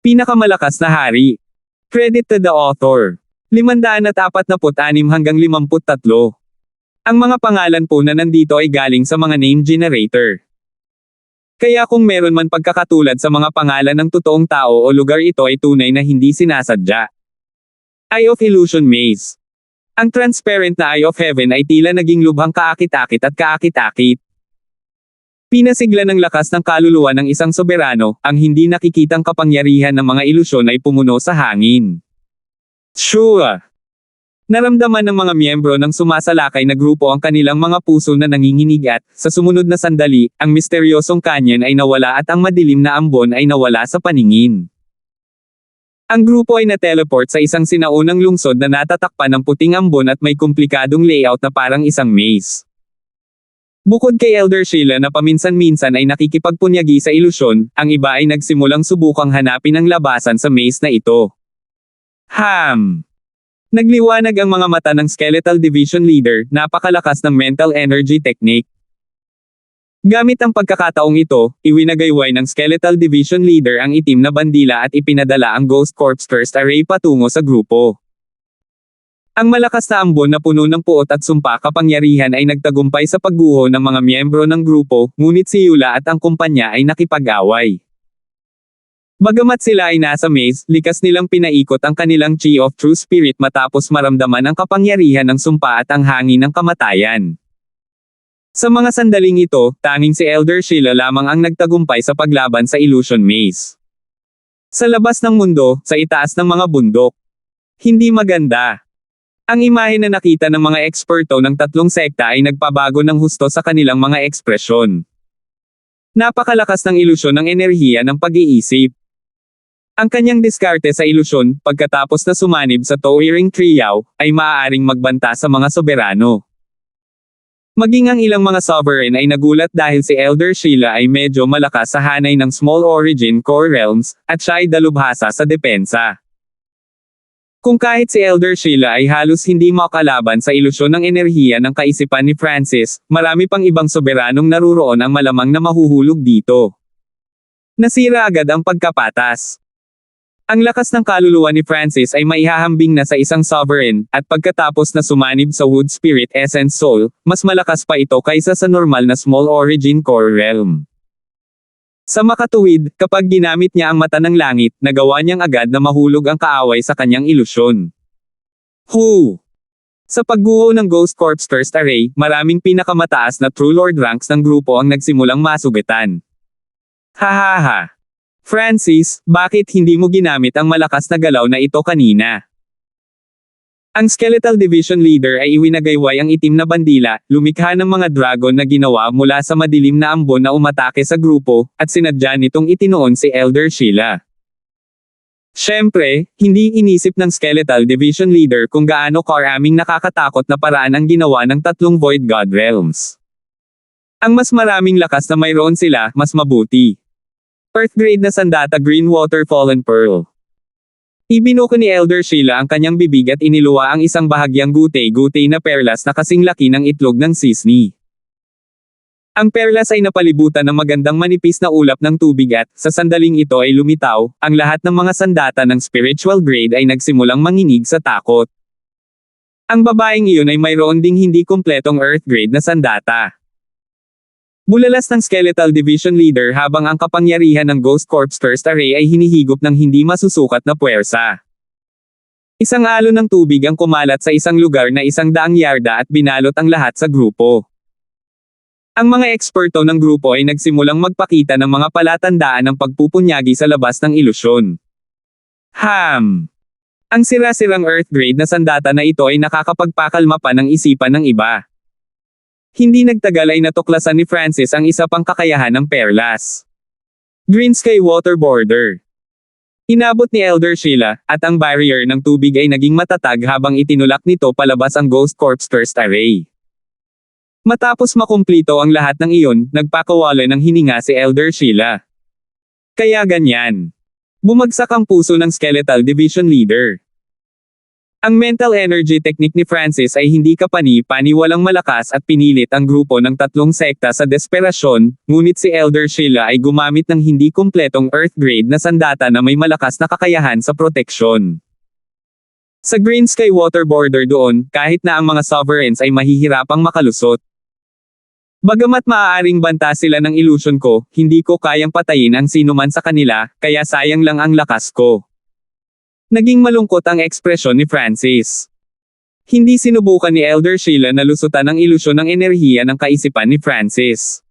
Pinakamalakas na hari. Credit to the author. 546 hanggang 53. Ang mga pangalan po na nandito ay galing sa mga name generator. Kaya kung meron man pagkakatulad sa mga pangalan ng totoong tao o lugar, ito ay tunay na hindi sinasadya. Eye of Illusion Maze. Ang transparent na Eye of Heaven ay tila naging lubhang kaakit-akit at kaakit-akit. Pinasigla ng lakas ng kaluluwa ng isang soberano, ang hindi nakikitang kapangyarihan ng mga ilusyon ay pumuno sa hangin. Sure! Naramdaman ng mga miyembro ng sumasalakay na grupo ang kanilang mga puso na nanginginig at, sa sumunod na sandali, ang misteryosong kanyon ay nawala at ang madilim na ambon ay nawala sa paningin. Ang grupo ay na-teleport sa isang sinaunang lungsod na natatakpan ng puting ambon at may komplikadong layout na parang isang maze. Bukod kay Elder Sheila na paminsan-minsan ay nakikipagpunyagi sa ilusyon, ang iba ay nagsimulang subukang hanapin ang labasan sa maze na ito. Nagliwanag ang mga mata ng Skeletal Division Leader, napakalakas ng mental energy technique. Gamit ang pagkakataong ito, iwinagayway ng Skeletal Division Leader ang itim na bandila at ipinadala ang Ghost Corpse Curse Array patungo sa grupo. Ang malakas na ambon na puno ng puot at sumpa kapangyarihan ay nagtagumpay sa pagguho ng mga miyembro ng grupo, ngunit si Eula at ang kumpanya ay nakipag-away. Bagamat sila ay nasa maze, likas nilang pinaikot ang kanilang Chi of True Spirit matapos maramdaman ang kapangyarihan ng sumpa at ang hangin ng kamatayan. Sa mga sandaling ito, tanging si Elder Sheila lamang ang nagtagumpay sa paglaban sa Illusion Maze. Sa labas ng mundo, sa itaas ng mga bundok. Hindi maganda. Ang imahe na nakita ng mga eksperto ng tatlong sekta ay nagpabago ng husto sa kanilang mga ekspresyon. Napakalakas ng ilusyon ng enerhiya ng pag-iisip. Ang kanyang diskarte sa ilusyon, pagkatapos na sumanib sa Towering Triao, ay maaaring magbanta sa mga soberano. Maging ang ilang mga sovereign ay nagulat dahil si Elder Sheila ay medyo malakas sa hanay ng Small Origin Core Realms, at siya ay dalubhasa sa depensa. Kung kahit si Elder Sheila ay halos hindi makalaban sa ilusyon ng enerhiya ng kaisipan ni Francis, marami pang ibang soberanong naruroon ang malamang na mahuhulog dito. Nasira agad ang pagkapatas. Ang lakas ng kaluluwa ni Francis ay maihahambing na sa isang sovereign, at pagkatapos na sumanib sa Wood Spirit Essence Soul, mas malakas pa ito kaysa sa normal na Small Origin Core Realm. Sa makatuwid, kapag ginamit niya ang mata ng langit, nagawa niyang agad na mahulog ang kaaway sa kanyang ilusyon. Sa pagguho ng Ghost Corpse Curse Array, maraming pinakamataas na True Lord ranks ng grupo ang nagsimulang masugatan. Francis, bakit hindi mo ginamit ang malakas na galaw na ito kanina? Ang Skeletal Division Leader ay iwinagayway ang itim na bandila, lumikha ng mga dragon na ginawa mula sa madilim na ambon na umatake sa grupo, at sinadya nitong itinoon si Elder Sheila. Siyempre, hindi inisip ng Skeletal Division Leader kung gaano karaming nakakatakot na paraan ang ginawa ng tatlong Void God Realms. Ang mas maraming lakas na mayroon sila, mas mabuti. Earth-grade na sandata Green Water Fallen Pearl. Ibinuko ni Elder Sheila ang kanyang bibig at iniluwa ang isang bahagyang gutay-gutay na perlas na kasing laki ng itlog ng sisni. Ang perlas ay napalibutan ng magandang manipis na ulap ng tubig at, sa sandaling ito ay lumitaw, ang lahat ng mga sandata ng spiritual grade ay nagsimulang manginig sa takot. Ang babaeng iyon ay mayroon ding hindi kumpletong Earth-grade na sandata. Bulalas ng Skeletal Division Leader habang ang kapangyarihan ng Ghost Corpse Curse Array ay hinihigop ng hindi masusukat na puwersa. Isang alon ng tubig ang kumalat sa isang lugar na 100 yarda at binalot ang lahat sa grupo. Ang mga eksperto ng grupo ay nagsimulang magpakita ng mga palatandaan ng pagpupunyagi sa labas ng ilusyon. Ang sira-sirang Earth-grade na sandata na ito ay nakakapagpakalma pa ng isipan ng iba. Hindi nagtagal ay natuklasan ni Francis ang isa pang kakayahan ng perlas. Green Sky Water Border. Inabot ni Elder Sheila, at ang barrier ng tubig ay naging matatag habang itinulak nito palabas ang Ghost Corpse Curse Array. Matapos makumplito ang lahat ng iyon, nagpakawala ng hininga si Elder Sheila. Kaya ganyan. Bumagsak ang puso ng Skeletal Division Leader. Ang mental energy technique ni Francis ay hindi kapani-paniwalang malakas at pinilit ang grupo ng tatlong sekta sa desperasyon, ngunit si Elder Sheila ay gumamit ng hindi kumpletong Earth grade na sandata na may malakas na kakayahan sa proteksyon. Sa Green Sky Water Border doon, kahit na ang mga sovereigns ay mahihirapang makalusot. Bagamat maaaring banta sila ng illusion ko, hindi ko kayang patayin ang sinuman sa kanila, kaya sayang lang ang lakas ko. Naging malungkot ang ekspresyon ni Francis. Hindi sinubukan ni Elder Sheila na lusutan ang ilusyon ng enerhiya ng kaisipan ni Francis.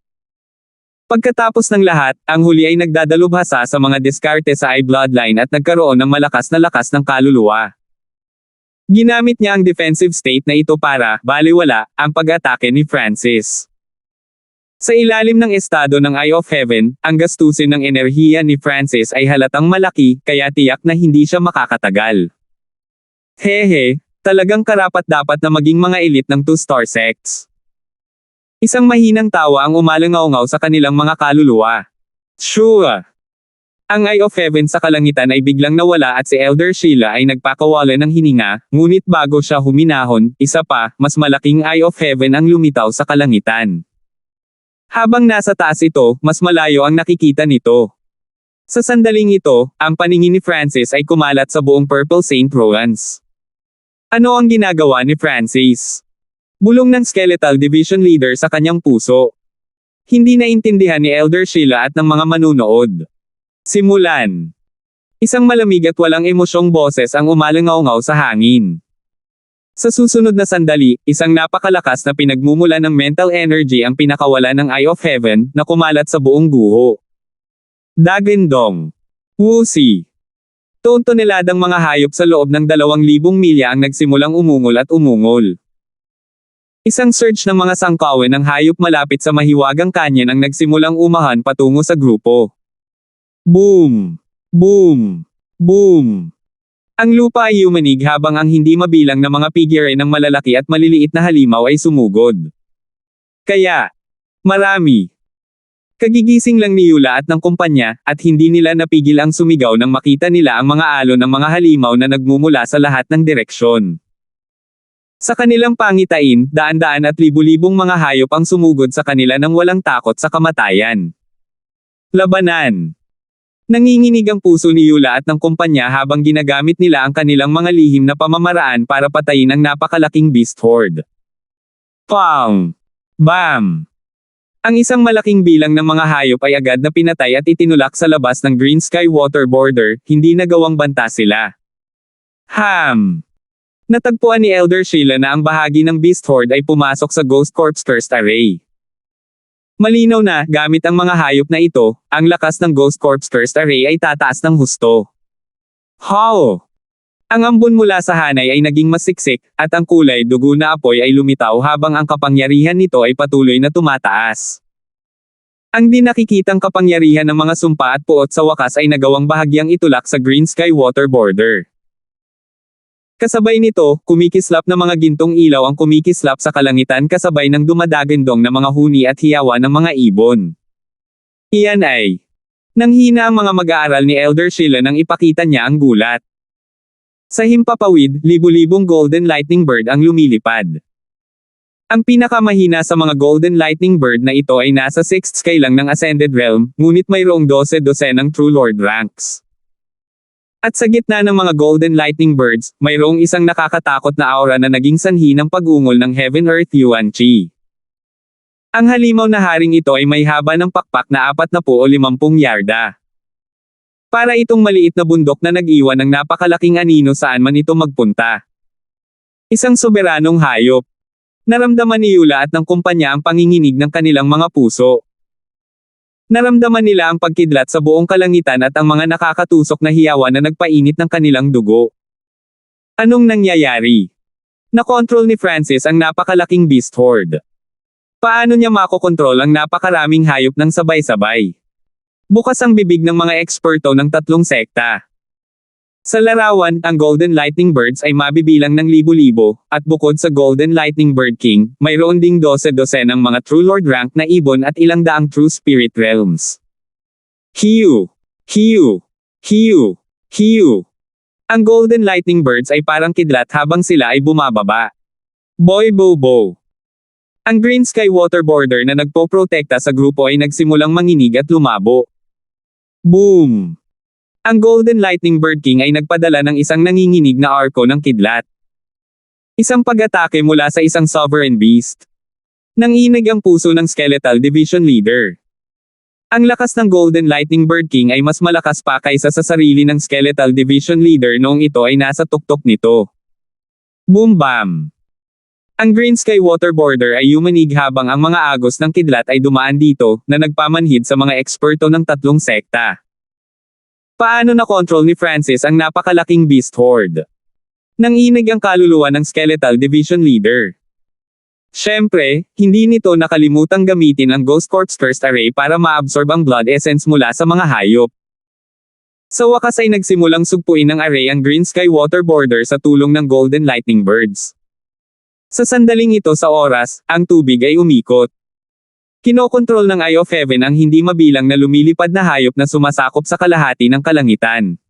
Pagkatapos ng lahat, ang huli ay nagdadalubhasa sa mga diskarte sa I-Bloodline at nagkaroon ng malakas na lakas ng kaluluwa. Ginamit niya ang defensive state na ito para, balewala, ang pag-atake ni Francis. Sa ilalim ng estado ng Eye of Heaven, ang gastusin ng enerhiya ni Francis ay halatang malaki, kaya tiyak na hindi siya makakatagal. Hehe, talagang karapat-dapat na maging mga elite ng two-star sects. Isang mahinang tawa ang umalangaw-ngaw sa kanilang mga kaluluwa. Sure. Ang Eye of Heaven sa kalangitan ay biglang nawala at si Elder Sheila ay nagpakawala ng hininga, ngunit bago siya huminahon, isa pa, mas malaking Eye of Heaven ang lumitaw sa kalangitan. Habang nasa taas ito, mas malayo ang nakikita nito. Sa sandaling ito, ang paningin ni Francis ay kumalat sa buong Purple Saint Roans. Ano ang ginagawa ni Francis? Bulong ng Skeletal Division Leader sa kanyang puso. Hindi naintindihan ni Elder Sheila at ng mga manunood. Simulan. Isang malamig at walang emosyong boses ang umalangaw-ngaw sa hangin. Sa susunod na sandali, isang napakalakas na pinagmumula ng mental energy ang pinakawala ng Eye of Heaven na kumalat sa buong guho. Dagendong. Wusi. Tontoneladang mga hayop sa loob ng 2,000 milya ang nagsimulang umungol at umungol. Isang surge ng mga sangkawin ng hayop malapit sa mahiwagang kanyon ang nagsimulang umahan patungo sa grupo. Boom! Boom! Boom! Ang lupa ay yumanig habang ang hindi mabilang na mga figure ng malalaki at maliliit na halimaw ay sumugod. Kaya, marami. Kagigising lang ni Yula at ng kumpanya, at hindi nila napigil ang sumigaw nang makita nila ang mga alon ng mga halimaw na nagmumula sa lahat ng direksyon. Sa kanilang pangitain, daan-daan at libu-libong mga hayop ang sumugod sa kanila nang walang takot sa kamatayan. Labanan. Nanginginig ang puso ni Yula at ng kumpanya habang ginagamit nila ang kanilang mga lihim na pamamaraan para patayin ang napakalaking beast horde. Pang! Bam! Ang isang malaking bilang ng mga hayop ay agad na pinatay at itinulak sa labas ng Green Sky Water Border, hindi nagawang banta sila. Ham! Natagpuan ni Elder Sheila na ang bahagi ng beast horde ay pumasok sa Ghost Corp's Cursed Array. Malinaw na, gamit ang mga hayop na ito, ang lakas ng Ghost Corp's Cursed Array ay tataas ng husto. How? Ang ambon mula sa hanay ay naging masiksik, at ang kulay dugo na apoy ay lumitaw habang ang kapangyarihan nito ay patuloy na tumataas. Ang di nakikitang kapangyarihan ng mga sumpa at puot sa wakas ay nagawang bahagyang itulak sa Green Sky Water Border. Kasabay nito, kumikislap na mga gintong ilaw ang kumikislap sa kalangitan kasabay ng dumadagendong na mga huni at hiyawan ng mga ibon. Iyan ay nanghina ang mga mag-aaral ni Elder Sheila nang ipakita niya ang gulat. Sa himpapawid, libu-libong Golden Lightning Bird ang lumilipad. Ang pinakamahina sa mga Golden Lightning Bird na ito ay nasa 6th sky lang ng Ascended Realm, ngunit mayroong 12-dosenang True Lord ranks. At sa gitna ng mga Golden Lightning Birds, mayroong isang nakakatakot na aura na naging sanhi ng pag-ungol ng Heaven Earth Yuan Chi. Ang halimaw na haring ito ay may haba ng pakpak na 40 o 50 yarda. Para itong maliit na bundok na nag-iwan ng napakalaking anino saan man ito magpunta. Isang soberanong hayop. Naramdaman ni Yula at ng kumpanya ang panginginig ng kanilang mga puso. Naramdaman nila ang pagkidlat sa buong kalangitan at ang mga nakakatusok na hiyawan na nagpainit ng kanilang dugo. Anong nangyayari? Nakontrol ni Francis ang napakalaking beast horde. Paano niya makokontrol ang napakaraming hayop ng sabay-sabay? Bukas ang bibig ng mga eksperto ng tatlong sekta. Sa larawan, ang Golden Lightning Birds ay mabibilang ng libo-libo, at bukod sa Golden Lightning Bird King, mayroon ding 12-dosenang mga True Lord rank na ibon at ilang daang True Spirit Realms. Hiu! Hiu! Hiu! Hiu! Ang Golden Lightning Birds ay parang kidlat habang sila ay bumababa. Boy Bobo. Ang Green Sky Waterboarder na nagpoprotekta sa grupo ay nagsimulang manginig at lumabo. Boom! Ang Golden Lightning Bird King ay nagpadala ng isang nanginginig na arko ng kidlat. Isang pag-atake mula sa isang Sovereign Beast. Nanginig ang puso ng Skeletal Division Leader. Ang lakas ng Golden Lightning Bird King ay mas malakas pa kaysa sa sarili ng Skeletal Division Leader noong ito ay nasa tuktok nito. Boom bam! Ang Green Sky Waterboarder ay yumanig habang ang mga agos ng kidlat ay dumaan dito, na nagpamanhid sa mga eksperto ng tatlong sekta. Paano na-control ni Francis ang napakalaking Beast Horde? Nanginig ang kaluluwa ng Skeletal Division Leader. Siyempre, hindi nito nakalimutang gamitin ang Ghost Corpse Cursed Array para maabsorb ang blood essence mula sa mga hayop. Sa wakas ay nagsimulang sugpuin ng array ang Green Sky Waterboarder sa tulong ng Golden Lightning Birds. Sa sandaling ito sa oras, ang tubig ay umikot. Kinokontrol ng Eye of Heaven ang hindi mabilang na lumilipad na hayop na sumasakop sa kalahati ng kalangitan.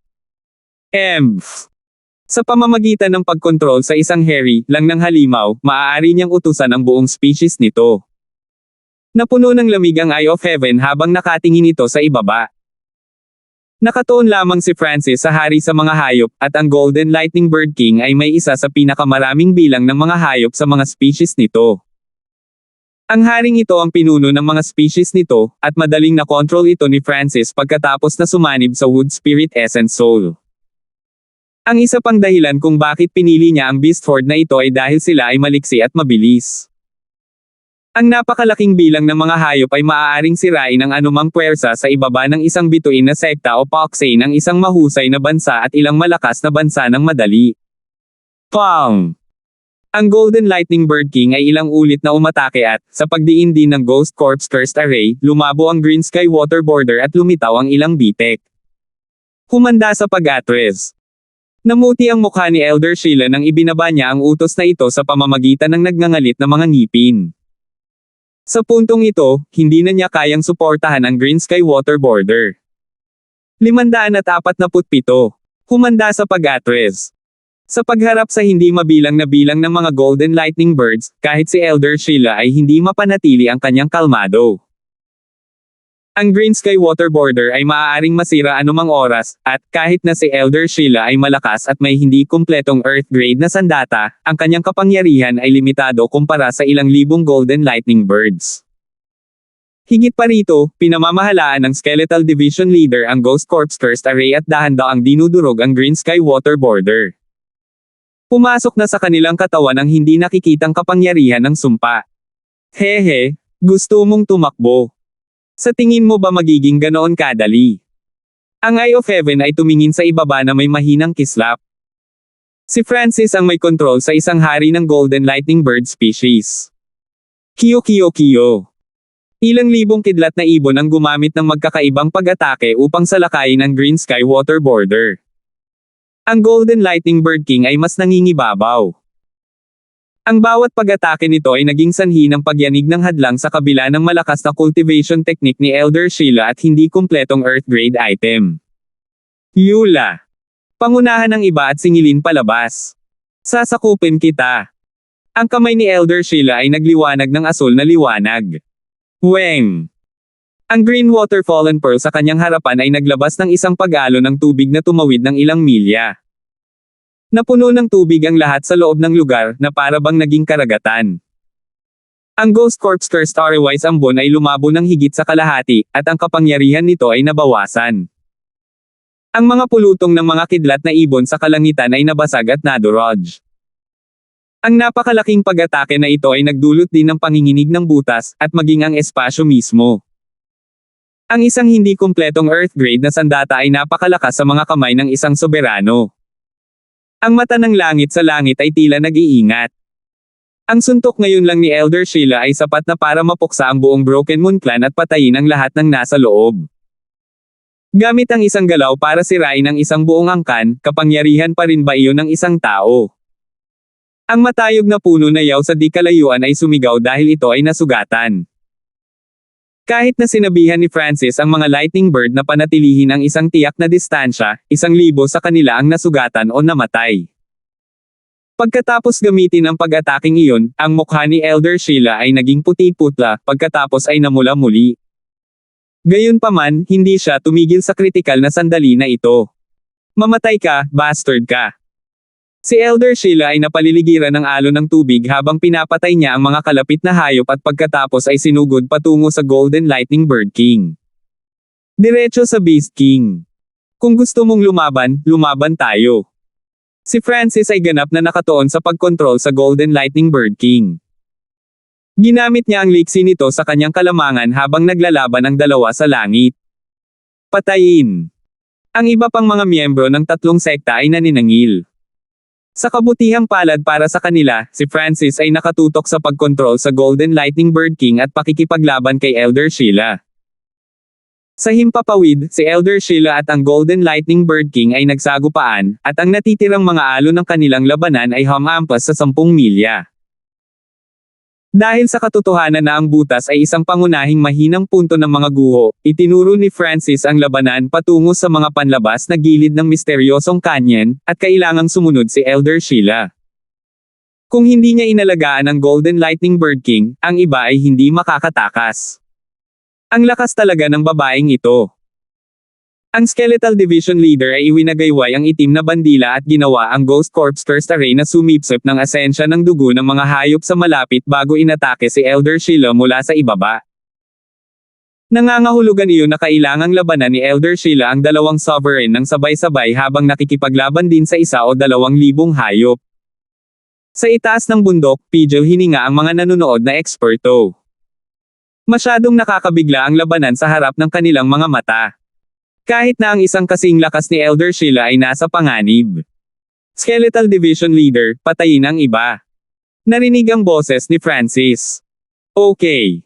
Sa pamamagitan ng pagkontrol sa isang hairy lang ng halimaw, maaari niyang utusan ang buong species nito. Napuno ng lamig ang Eye of Heaven habang nakatingin ito sa ibaba. Nakatuon lamang si Francis sa hari sa mga hayop, at ang Golden Lightning Bird King ay may isa sa pinakamaraming bilang ng mga hayop sa mga species nito. Ang haring ito ang pinuno ng mga species nito, at madaling na-control ito ni Francis pagkatapos na sumanib sa Wood Spirit Essence Soul. Ang isa pang dahilan kung bakit pinili niya ang Beast Horde na ito ay dahil sila ay maliksi at mabilis. Ang napakalaking bilang ng mga hayop ay maaaring sirain ang anumang puwersa sa ibaba ng isang bituin na sekta o paksay ng isang mahusay na bansa at ilang malakas na bansa ng madali. Pang! Ang Golden Lightning Bird King ay ilang ulit na umatake at, sa pagdiin din ng Ghost Corpse Cursed Array, lumabo ang Green Sky Waterboarder at lumitaw ang ilang bitek. Humanda sa pag-atres. Namuti ang mukha ni Elder Sheila nang ibinaba niya ang utos na ito sa pamamagitan ng nagngangalit na mga ngipin. Sa puntong ito, hindi na niya kayang suportahan ang Green Sky Waterboarder. 547. Humanda sa pag-atres. Sa pagharap sa hindi mabilang na bilang ng mga Golden Lightning Birds, kahit si Elder Sheila ay hindi mapanatili ang kanyang kalmado. Ang Green Sky Waterboarder ay maaaring masira anumang oras, at kahit na si Elder Sheila ay malakas at may hindi kumpletong Earth grade na sandata, ang kanyang kapangyarihan ay limitado kumpara sa ilang libong Golden Lightning Birds. Higit pa rito, pinamamahalaan ng Skeletal Division Leader ang Ghost Corpse Cursed Array at dahan-daang dinudurog ang Green Sky Waterboarder. Pumasok na sa kanilang katawan ang hindi nakikitang kapangyarihan ng sumpa. Hehe, gusto mong tumakbo. Sa tingin mo ba magiging ganoon kadali? Ang Eye of Heaven ay tumingin sa ibaba na may mahinang kislap. Si Francis ang may kontrol sa isang hari ng Golden Lightning Bird species. Kiyo. Ilang libong kidlat na ibon ang gumamit ng magkakaibang pag-atake upang salakayin ang Green Sky Waterboarder. Ang Golden Lightning Bird King ay mas nangingibabaw. Ang bawat pag-atake nito ay naging sanhi ng pagyanig ng hadlang sa kabila ng malakas na cultivation technique ni Elder Sheila at hindi kumpletong Earth grade item. Yula. Pangunahan ng iba at singilin palabas. Sasakupin kita. Ang kamay ni Elder Sheila ay nagliwanag ng asul na liwanag. Weng. Ang Green Water Fallen Pearl sa kanyang harapan ay naglabas ng isang pag-alo ng tubig na tumawid ng ilang milya. Napuno ng tubig ang lahat sa loob ng lugar na para bang naging karagatan. Ang Ghost Corpse Cursed Array-wise ambon ay lumabo ng higit sa kalahati, at ang kapangyarihan nito ay nabawasan. Ang mga pulutong ng mga kidlat na ibon sa kalangitan ay nabasag at nadurog. Ang napakalaking pag-atake na ito ay nagdulot din ng panginginig ng butas, at maging ang espasyo mismo. Ang isang hindi kumpletong Earth grade na sandata ay napakalakas sa mga kamay ng isang soberano. Ang mata ng langit sa langit ay tila nag-iingat. Ang suntok ngayon lang ni Elder Sheila ay sapat na para mapuksa ang buong Broken Moon Clan at patayin ang lahat ng nasa loob. Gamit ang isang galaw para sirain ang isang buong angkan, kapangyarihan pa rin ba iyon ng isang tao? Ang matayog na puno na yaw sa di kalayuan ay sumigaw dahil ito ay nasugatan. Kahit na sinabihan ni Francis ang mga Lightning Bird na panatilihin ang isang tiyak na distansya, 1,000 sa kanila ang nasugatan o namatay. Pagkatapos gamitin ang pag-ataking iyon, ang mukha ni Elder Sheila ay naging puti-putla, pagkatapos ay namula muli. Gayunpaman, hindi siya tumigil sa kritikal na sandali na ito. Mamatay ka, bastard ka. Si Elder Sheila ay napaliligiran ng alon ng tubig habang pinapatay niya ang mga kalapit na hayop at pagkatapos ay sinugod patungo sa Golden Lightning Bird King. Diretso sa Beast King. Kung gusto mong lumaban, lumaban tayo. Si Francis ay ganap na nakatuon sa pagkontrol sa Golden Lightning Bird King. Ginamit niya ang liksi nito sa kanyang kalamangan habang naglalaban ang dalawa sa langit. Patayin. Ang iba pang mga miyembro ng tatlong sekta ay naninangil. Sa kabutihang palad para sa kanila, si Francis ay nakatutok sa pagkontrol sa Golden Lightning Bird King at pakikipaglaban kay Elder Sheila. Sa himpapawid, si Elder Sheila at ang Golden Lightning Bird King ay nagsagupaan, at ang natitirang mga alon ng kanilang labanan ay humampas sa 10 milya. Dahil sa katotohanan na ang butas ay isang pangunahing mahinang punto ng mga guho, itinuro ni Francis ang labanan patungo sa mga panlabas na gilid ng misteryosong canyon, at kailangang sumunod si Elder Sheila. Kung hindi niya inalagaan ang Golden Lightning Bird King, ang iba ay hindi makakatakas. Ang lakas talaga ng babaeng ito. Ang Skeletal Division Leader ay iwinagayway ang itim na bandila at ginawa ang Ghost Corpse Cursed Array na sumipsip ng asensya ng dugo ng mga hayop sa malapit bago inatake si Elder Sheila mula sa ibaba. Nangangahulugan iyon na kailangang labanan ni Elder Sheila ang dalawang sovereign ng sabay-sabay habang nakikipaglaban din sa 1 o 2,000 hayop. Sa itaas ng bundok, Pijo hininga ang mga nanonood na eksperto. Masyadong nakakabigla ang labanan sa harap ng kanilang mga mata. Kahit na ang isang kasing lakas ni Elder Sheila ay nasa panganib. Skeletal Division Leader, patayin ang iba. Narinig ang boses ni Francis. Okay.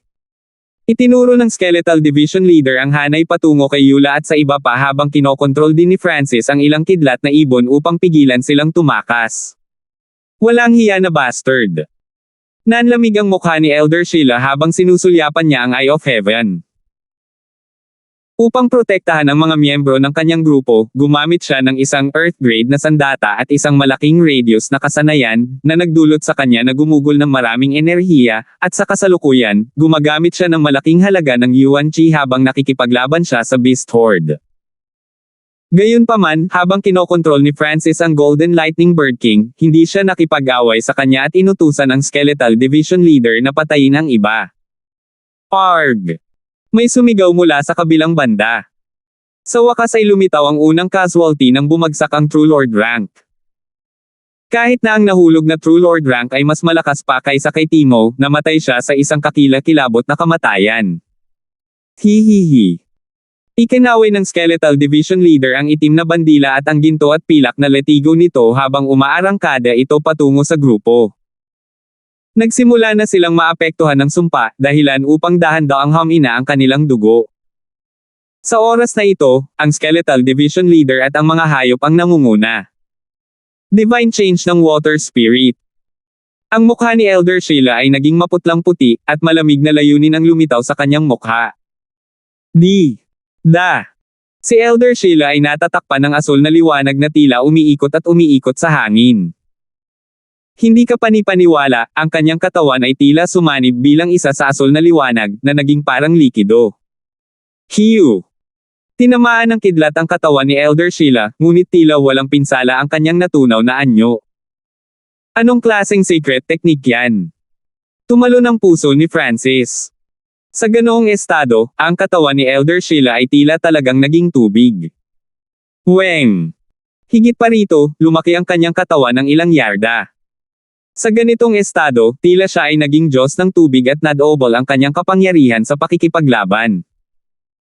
Itinuro ng Skeletal Division Leader ang hanay patungo kay Yula at sa iba pa habang kinokontrol din ni Francis ang ilang kidlat na ibon upang pigilan silang tumakas. Walang hiya na bastard. Nanlamig ang mukha ni Elder Sheila habang sinusulyapan niya ang Eye of Heaven. Upang protektahan ang mga miyembro ng kanyang grupo, gumamit siya ng isang Earth-grade na sandata at isang malaking radius na kasanayan, na nagdulot sa kanya na gumugol ng maraming enerhiya, at sa kasalukuyan, gumagamit siya ng malaking halaga ng Yuan Chi habang nakikipaglaban siya sa Beast Horde. Gayunpaman, habang kinokontrol ni Francis ang Golden Lightning Bird King, hindi siya nakipag-away sa kanya at inutusan ang Skeletal Division Leader na patayin ang iba. Arg! May sumigaw mula sa kabilang banda. Sa wakas ay lumitaw ang unang casualty nang bumagsak ang True Lord rank. Kahit na ang nahulog na True Lord rank ay mas malakas pa kaysa kay Timo, namatay siya sa isang kakilakilabot na kamatayan. Hihihi. Ikinaway ng Skeletal Division Leader ang itim na bandila at ang ginto at pilak na letigo nito habang umaarangkada ito patungo sa grupo. Nagsimula na silang maapektuhan ng sumpa, dahilan upang dahan-daang humina ang kanilang dugo. Sa oras na ito, ang Skeletal Division Leader at ang mga hayop ang nangunguna. Divine Change ng Water Spirit. Ang mukha ni Elder Sheila ay naging maputlang puti, at malamig na layunin ang lumitaw sa kanyang mukha. Si Elder Sheila ay natatakpan ng asul na liwanag na tila umiikot at umiikot sa hangin. Hindi ka panipaniwala, ang kanyang katawan ay tila sumanib bilang isa sa asul na liwanag, na naging parang likido. Hiu! Tinamaan ng kidlat ang katawan ni Elder Sheila, ngunit tila walang pinsala ang kanyang natunaw na anyo. Anong klaseng secret technique yan? Tumalo ng puso ni Francis. Sa ganoong estado, ang katawan ni Elder Sheila ay tila talagang naging tubig. Weng! Higit pa rito, lumaki ang kanyang katawan ng ilang yarda. Sa ganitong estado, tila siya ay naging Diyos ng tubig at nadobol ang kanyang kapangyarihan sa pakikipaglaban.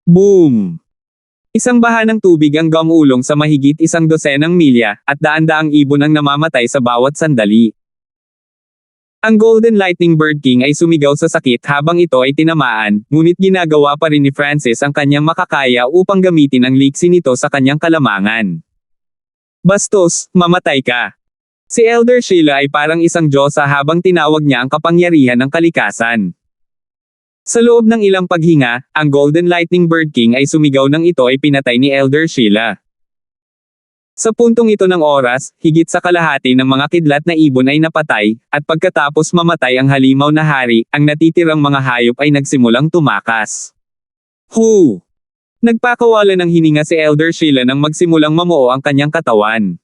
Boom! Isang baha ng tubig ang gumulong sa mahigit 100 milya, at daan-daang ibon ang namamatay sa bawat sandali. Ang Golden Lightning Bird King ay sumigaw sa sakit habang ito ay tinamaan, ngunit ginagawa pa rin ni Francis ang kanyang makakaya upang gamitin ang liksi nito sa kanyang kalamangan. Bastos, mamatay ka! Si Elder Sheila ay parang isang diyosa habang tinawag niya ang kapangyarihan ng kalikasan. Sa loob ng ilang paghinga, ang Golden Lightning Bird King ay sumigaw nang ito ay pinatay ni Elder Sheila. Sa puntong ito ng oras, higit sa kalahati ng mga kidlat na ibon ay napatay, at pagkatapos mamatay ang halimaw na hari, ang natitirang mga hayop ay nagsimulang tumakas. Hu! Nagpakawala ng hininga si Elder Sheila nang magsimulang mamuo ang kanyang katawan.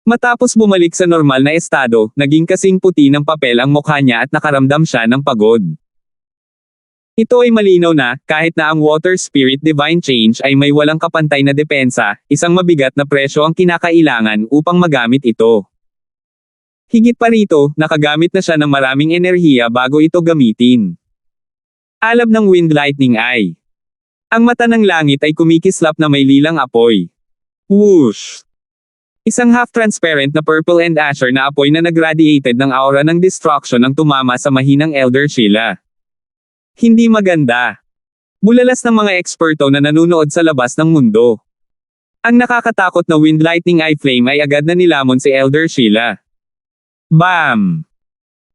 Matapos bumalik sa normal na estado, naging kasing puti ng papel ang mukha niya at nakaramdam siya ng pagod. Ito ay malinaw na, kahit na ang Water Spirit Divine Change ay may walang kapantay na depensa, isang mabigat na presyo ang kinakailangan upang magamit ito. Higit pa rito, nakagamit na siya ng maraming enerhiya bago ito gamitin. Alab ng Wind Lightning Eye. Ang mata ng langit ay kumikislap na may lilang apoy. Whoosh! Isang half-transparent na purple and azure na apoy na nagradiated ng aura ng destruction ang tumama sa mahinang Elder Sheila. Hindi maganda. Bulalas ng mga eksperto na nanunood sa labas ng mundo. Ang nakakatakot na Wind Lightning Eye Flame ay agad na nilamon si Elder Sheila. Bam!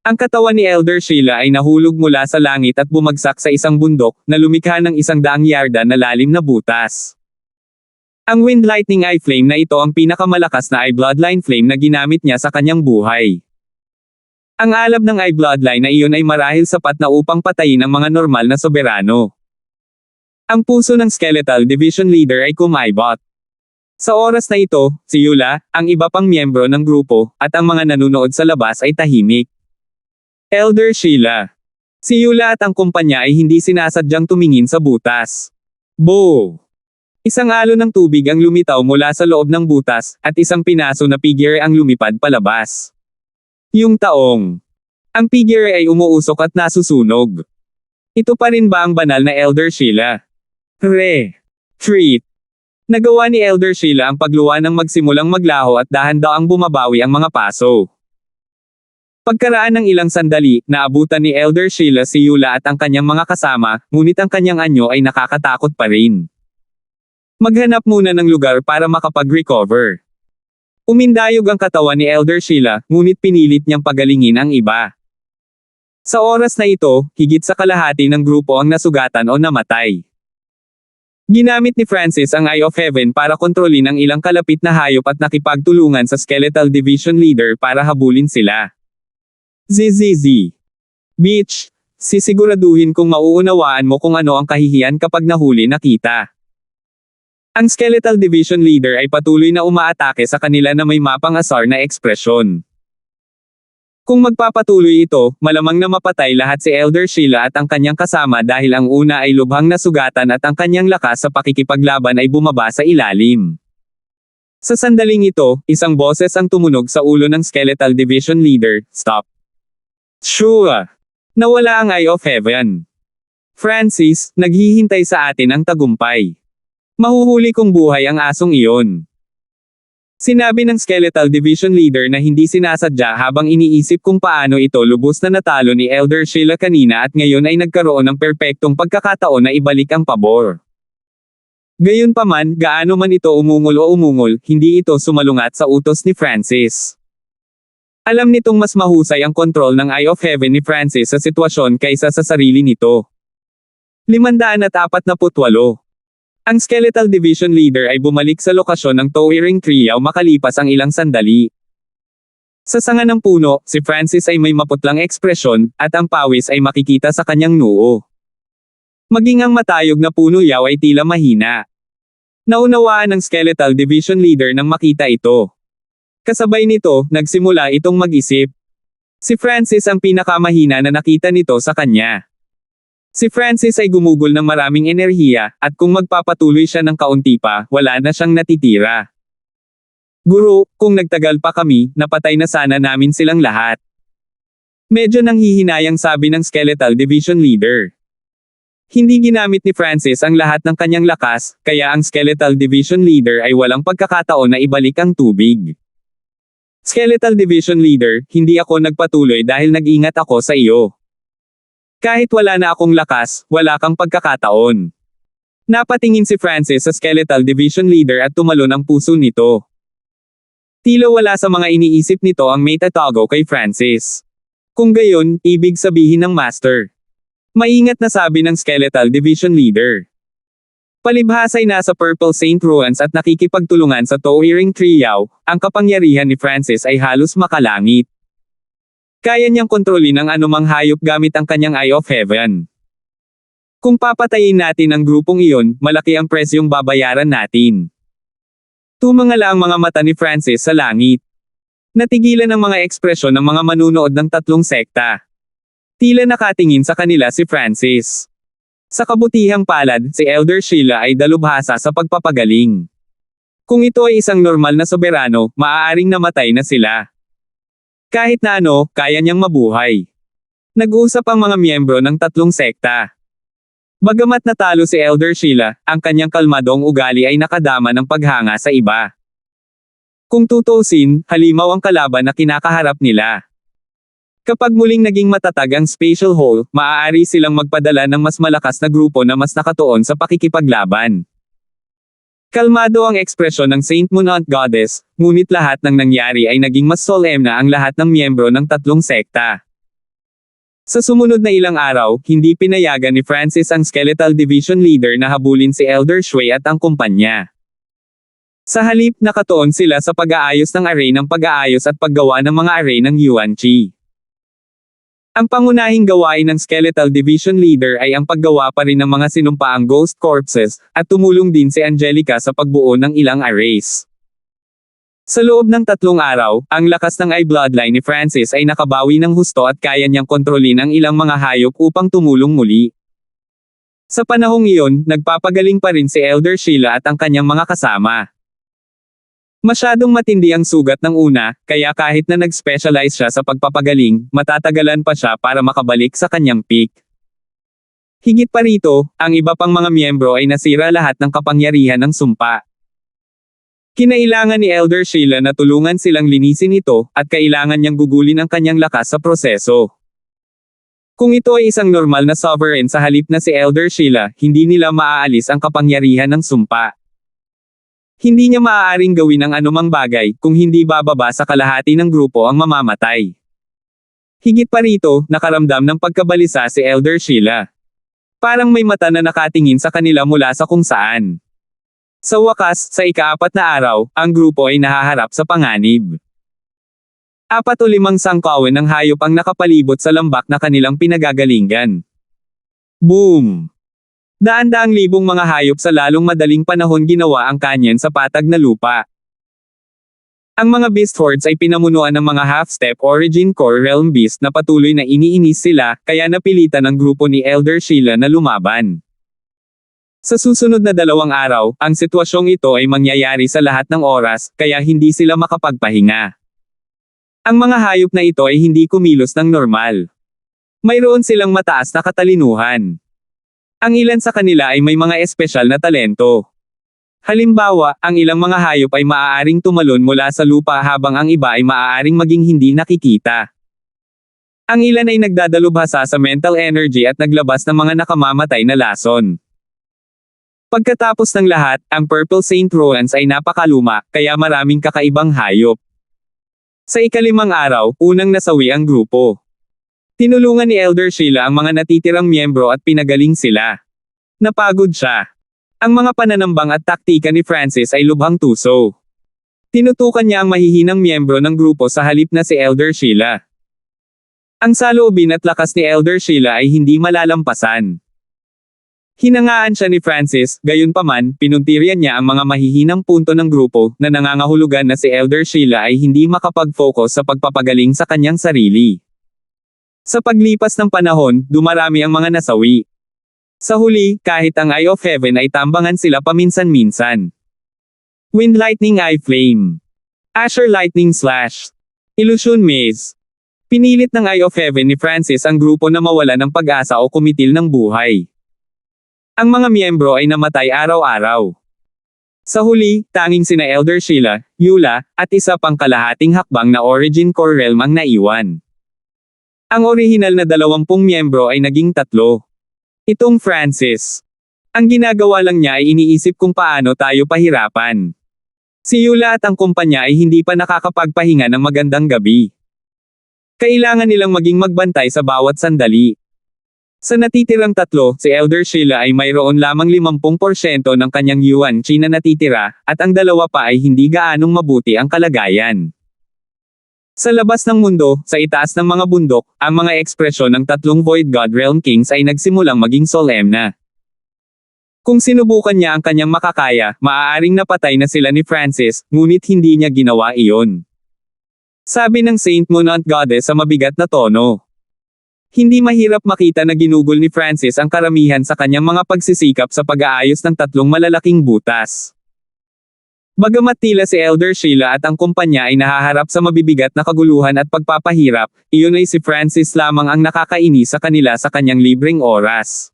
Ang katawan ni Elder Sheila ay nahulog mula sa langit at bumagsak sa isang bundok na lumikha ng 100 yarda na lalim na butas. Ang Wind Lightning Eye Flame na ito ang pinakamalakas na Eye Bloodline Flame na ginamit niya sa kanyang buhay. Ang alab ng Eye Bloodline na iyon ay marahil sapat na upang patayin ang mga normal na soberano. Ang puso ng Skeletal Division Leader ay kumaibot. Sa oras na ito, si Eula, ang iba pang miyembro ng grupo, at ang mga nanunood sa labas ay tahimik. Elder Sheila. Si Eula at ang kumpanya ay hindi sinasadyang tumingin sa butas. Bo! Isang alon ng tubig ang lumitaw mula sa loob ng butas, at isang pinaso na figure ang lumipad palabas. Yung taong. Ang figure ay umuusok at nasusunog. Ito pa rin ba ang banal na Elder Sheila? Treat. Nagawa ni Elder Sheila ang pagluwa ng magsimulang maglaho at dahan-daang bumabawi ang mga paso. Pagkaraan ng ilang sandali, naabutan ni Elder Sheila si Eula at ang kanyang mga kasama, ngunit ang kanyang anyo ay nakakatakot pa rin. Maghanap muna ng lugar para makapag-recover. Umindayog ang katawan ni Elder Sheila, ngunit pinilit niyang pagalingin ang iba. Sa oras na ito, higit sa kalahati ng grupo ang nasugatan o namatay. Ginamit ni Francis ang Eye of Heaven para kontrolin ang ilang kalapit na hayop at nakipagtulungan sa Skeletal Division Leader para habulin sila. ZZZ. Bitch, sisiguraduhin kung mauunawaan mo kung ano ang kahihiyan kapag nahuli na kita. Ang Skeletal Division Leader ay patuloy na umaatake sa kanila na may mapang asar na ekspresyon. Kung magpapatuloy ito, malamang na mapatay lahat si Elder Sheila at ang kanyang kasama dahil ang una ay lubhang nasugatan at ang kanyang lakas sa pakikipaglaban ay bumaba sa ilalim. Sa sandaling ito, isang boses ang tumunog sa ulo ng Skeletal Division Leader, "Stop." Shua! Nawala ang Eye of Heaven. Francis, naghihintay sa atin ang tagumpay. Mahuhuli kong buhay ang asong iyon. Sinabi ng Skeletal Division Leader na hindi sinasadya habang iniisip kung paano ito lubos na natalo ni Elder Sheila kanina at ngayon ay nagkaroon ng perpektong pagkakataon na ibalik ang pabor. Gayunpaman, gaano man ito umungol o umungol, hindi ito sumalungat sa utos ni Francis. Alam nitong mas mahusay ang kontrol ng Eye of Heaven ni Francis sa sitwasyon kaysa sa sarili nito. 548. Ang Skeletal Division Leader ay bumalik sa lokasyon ng Towering Trio makalipas ang ilang sandali. Sa sanga ng puno, si Francis ay may maputlang ekspresyon, at ang pawis ay makikita sa kanyang noo. Maging ang matayog na puno yaw ay tila mahina. Naunawaan ng Skeletal Division Leader nang makita ito. Kasabay nito, nagsimula itong mag-isip. Si Francis ang pinakamahina na nakita nito sa kanya. Si Francis ay gumugol ng maraming enerhiya, at kung magpapatuloy siya ng kaunti pa, wala na siyang natitira. Guro, kung nagtagal pa kami, napatay na sana namin silang lahat. Medyo nanghihinayang sabi ng Skeletal Division Leader. Hindi ginamit ni Francis ang lahat ng kanyang lakas, kaya ang Skeletal Division Leader ay walang pagkakataon na ibalik ang tubig. Skeletal Division Leader, hindi ako nagpatuloy dahil nag-ingat ako sa iyo. Kahit wala na akong lakas, wala kang pagkakataon. Napatingin si Francis sa Skeletal Division Leader at tumalon ang puso nito. Tila wala sa mga iniisip nito ang may tatago kay Francis. Kung gayon, ibig sabihin ng Master. Maingat na sabi ng Skeletal Division Leader. Palibhasay nasa Purple Saint Ruins at nakikipagtulungan sa Towering Trio, ang kapangyarihan ni Francis ay halos makalangit. Kaya niyang kontrolin ang anumang hayop gamit ang kanyang Eye of Heaven. Kung papatayin natin ang grupong iyon, malaki ang presyong babayaran natin. Tumangala ang mga mata ni Francis sa langit. Natigilan ang mga ekspresyon ng mga manunood ng tatlong sekta. Tila nakatingin sa kanila si Francis. Sa kabutihang palad, si Elder Sheila ay dalubhasa sa pagpapagaling. Kung ito ay isang normal na soberano, maaaring namatay na sila. Kahit na ano, kaya niyang mabuhay. Nag-uusap ang mga miyembro ng tatlong sekta. Bagamat natalo si Elder Sheila, ang kanyang kalmadong ugali ay nakadama ng paghanga sa iba. Kung tutuusin, halimaw ang kalaban na kinakaharap nila. Kapag muling naging matatag ang Spatial Hole, maaari silang magpadala ng mas malakas na grupo na mas nakatuon sa pakikipaglaban. Kalmado ang ekspresyon ng Saint Munant Goddess, ngunit lahat ng nangyari ay naging mas solemn na ang lahat ng miyembro ng tatlong sekta. Sa sumunod na ilang araw, hindi pinayagan ni Francis ang Skeletal Division Leader na habulin si Elder Shui at ang kumpanya. Sa halip, nakatuon sila sa pag-aayos ng array ng pag-aayos at paggawa ng mga array ng Yuan Chi. Ang pangunahing gawain ng Skeletal Division Leader ay ang paggawa pa rin ng mga sinumpaang ghost corpses, at tumulong din si Angelica sa pagbuo ng ilang arrays. Sa loob ng 3 araw, ang lakas ng Eye Bloodline ni Francis ay nakabawi ng husto at kaya niyang kontrolin ang ilang mga hayop upang tumulong muli. Sa panahong iyon, nagpapagaling pa rin si Elder Sheila at ang kanyang mga kasama. Masyadong matindi ang sugat ng una, kaya kahit na nag-specialize siya sa pagpapagaling, matatagalan pa siya para makabalik sa kanyang peak. Higit pa rito, ang iba pang mga miyembro ay nasira lahat ng kapangyarihan ng sumpa. Kinailangan ni Elder Sheila na tulungan silang linisin ito, at kailangan niyang gugulin ang kanyang lakas sa proseso. Kung ito ay isang normal na sovereign sa halip na si Elder Sheila, hindi nila maaalis ang kapangyarihan ng sumpa. Hindi niya maaaring gawin ang anumang bagay, kung hindi bababa sa kalahati ng grupo ang mamamatay. Higit pa rito, nakaramdam ng pagkabalisa si Elder Sheila. Parang may mata na nakatingin sa kanila mula sa kung saan. Sa wakas, sa ika-4 na araw, ang grupo ay nahaharap sa panganib. 4 o 5 sangkawan ng hayop ang nakapalibot sa lambak na kanilang pinagagalingan. Boom! Daan-daang libong mga hayop sa lalong madaling panahon ginawa ang kanyen sa patag na lupa. Ang mga beast hordes ay pinamunuan ng mga half-step origin core realm beast na patuloy na iniinis sila, kaya napilitan ng grupo ni Elder Sheila na lumaban. Sa susunod na 2 araw, ang sitwasyong ito ay mangyayari sa lahat ng oras, kaya hindi sila makapagpahinga. Ang mga hayop na ito ay hindi kumilos ng normal. Mayroon silang mataas na katalinuhan. Ang ilan sa kanila ay may mga espesyal na talento. Halimbawa, ang ilang mga hayop ay maaaring tumalon mula sa lupa habang ang iba ay maaaring maging hindi nakikita. Ang ilan ay nagdadalubhasa sa mental energy at naglabas ng mga nakamamatay na lason. Pagkatapos ng lahat, ang Purple Saint Ruins ay napakaluma, kaya maraming kakaibang hayop. Sa ika-5 araw, unang nasawi ang grupo. Tinulungan ni Elder Sheila ang mga natitirang miyembro at pinagaling sila. Napagod siya. Ang mga pananambang at taktika ni Francis ay lubhang tuso. Tinutukan niya ang mahihinang miyembro ng grupo sa halip na si Elder Sheila. Ang saloobin at lakas ni Elder Sheila ay hindi malalampasan. Hinangaan siya ni Francis, gayunpaman, pinuntiryan niya ang mga mahihinang punto ng grupo na nangangahulugan na si Elder Sheila ay hindi makapag-focus sa pagpapagaling sa kanyang sarili. Sa paglipas ng panahon, dumarami ang mga nasawi. Sa huli, kahit ang Eye of Heaven ay tambangan sila paminsan-minsan. Wind Lightning Eye Flame. Asher Lightning Slash. Illusion Maze. Pinilit ng Eye of Heaven ni Francis ang grupo na mawala ng pag-asa o kumitil ng buhay. Ang mga miyembro ay namatay araw-araw. Sa huli, tanging sina Elder Sheila, Eula, at isa pang kalahating hakbang na Origin Core Realm ang naiwan. Ang orihinal na 20 miyembro ay naging 3. Itong Francis. Ang ginagawa lang niya ay iniisip kung paano tayo pahirapan. Si Eula at ang kumpanya ay hindi pa nakakapagpahinga ng magandang gabi. Kailangan nilang maging magbantay sa bawat sandali. Sa natitirang tatlo, si Elder Sheila ay mayroon lamang 50% ng kanyang yuan chi na natitira, at ang dalawa pa ay hindi gaanong mabuti ang kalagayan. Sa labas ng mundo, sa itaas ng mga bundok, ang mga ekspresyon ng tatlong Void God Realm Kings ay nagsimulang maging solemn. Kung sinubukan niya ang kanyang makakaya, maaaring napatay na sila ni Francis, ngunit hindi niya ginawa iyon. Sabi ng Saint Monant Goddess sa mabigat na tono. Hindi mahirap makita na ginugol ni Francis ang karamihan sa kanyang mga pagsisikap sa pag-aayos ng tatlong malalaking butas. Bagamat tila si Elder Sheila at ang kumpanya ay nahaharap sa mabibigat na kaguluhan at pagpapahirap, iyon ay si Francis lamang ang nakakainis sa kanila sa kanyang libreng oras.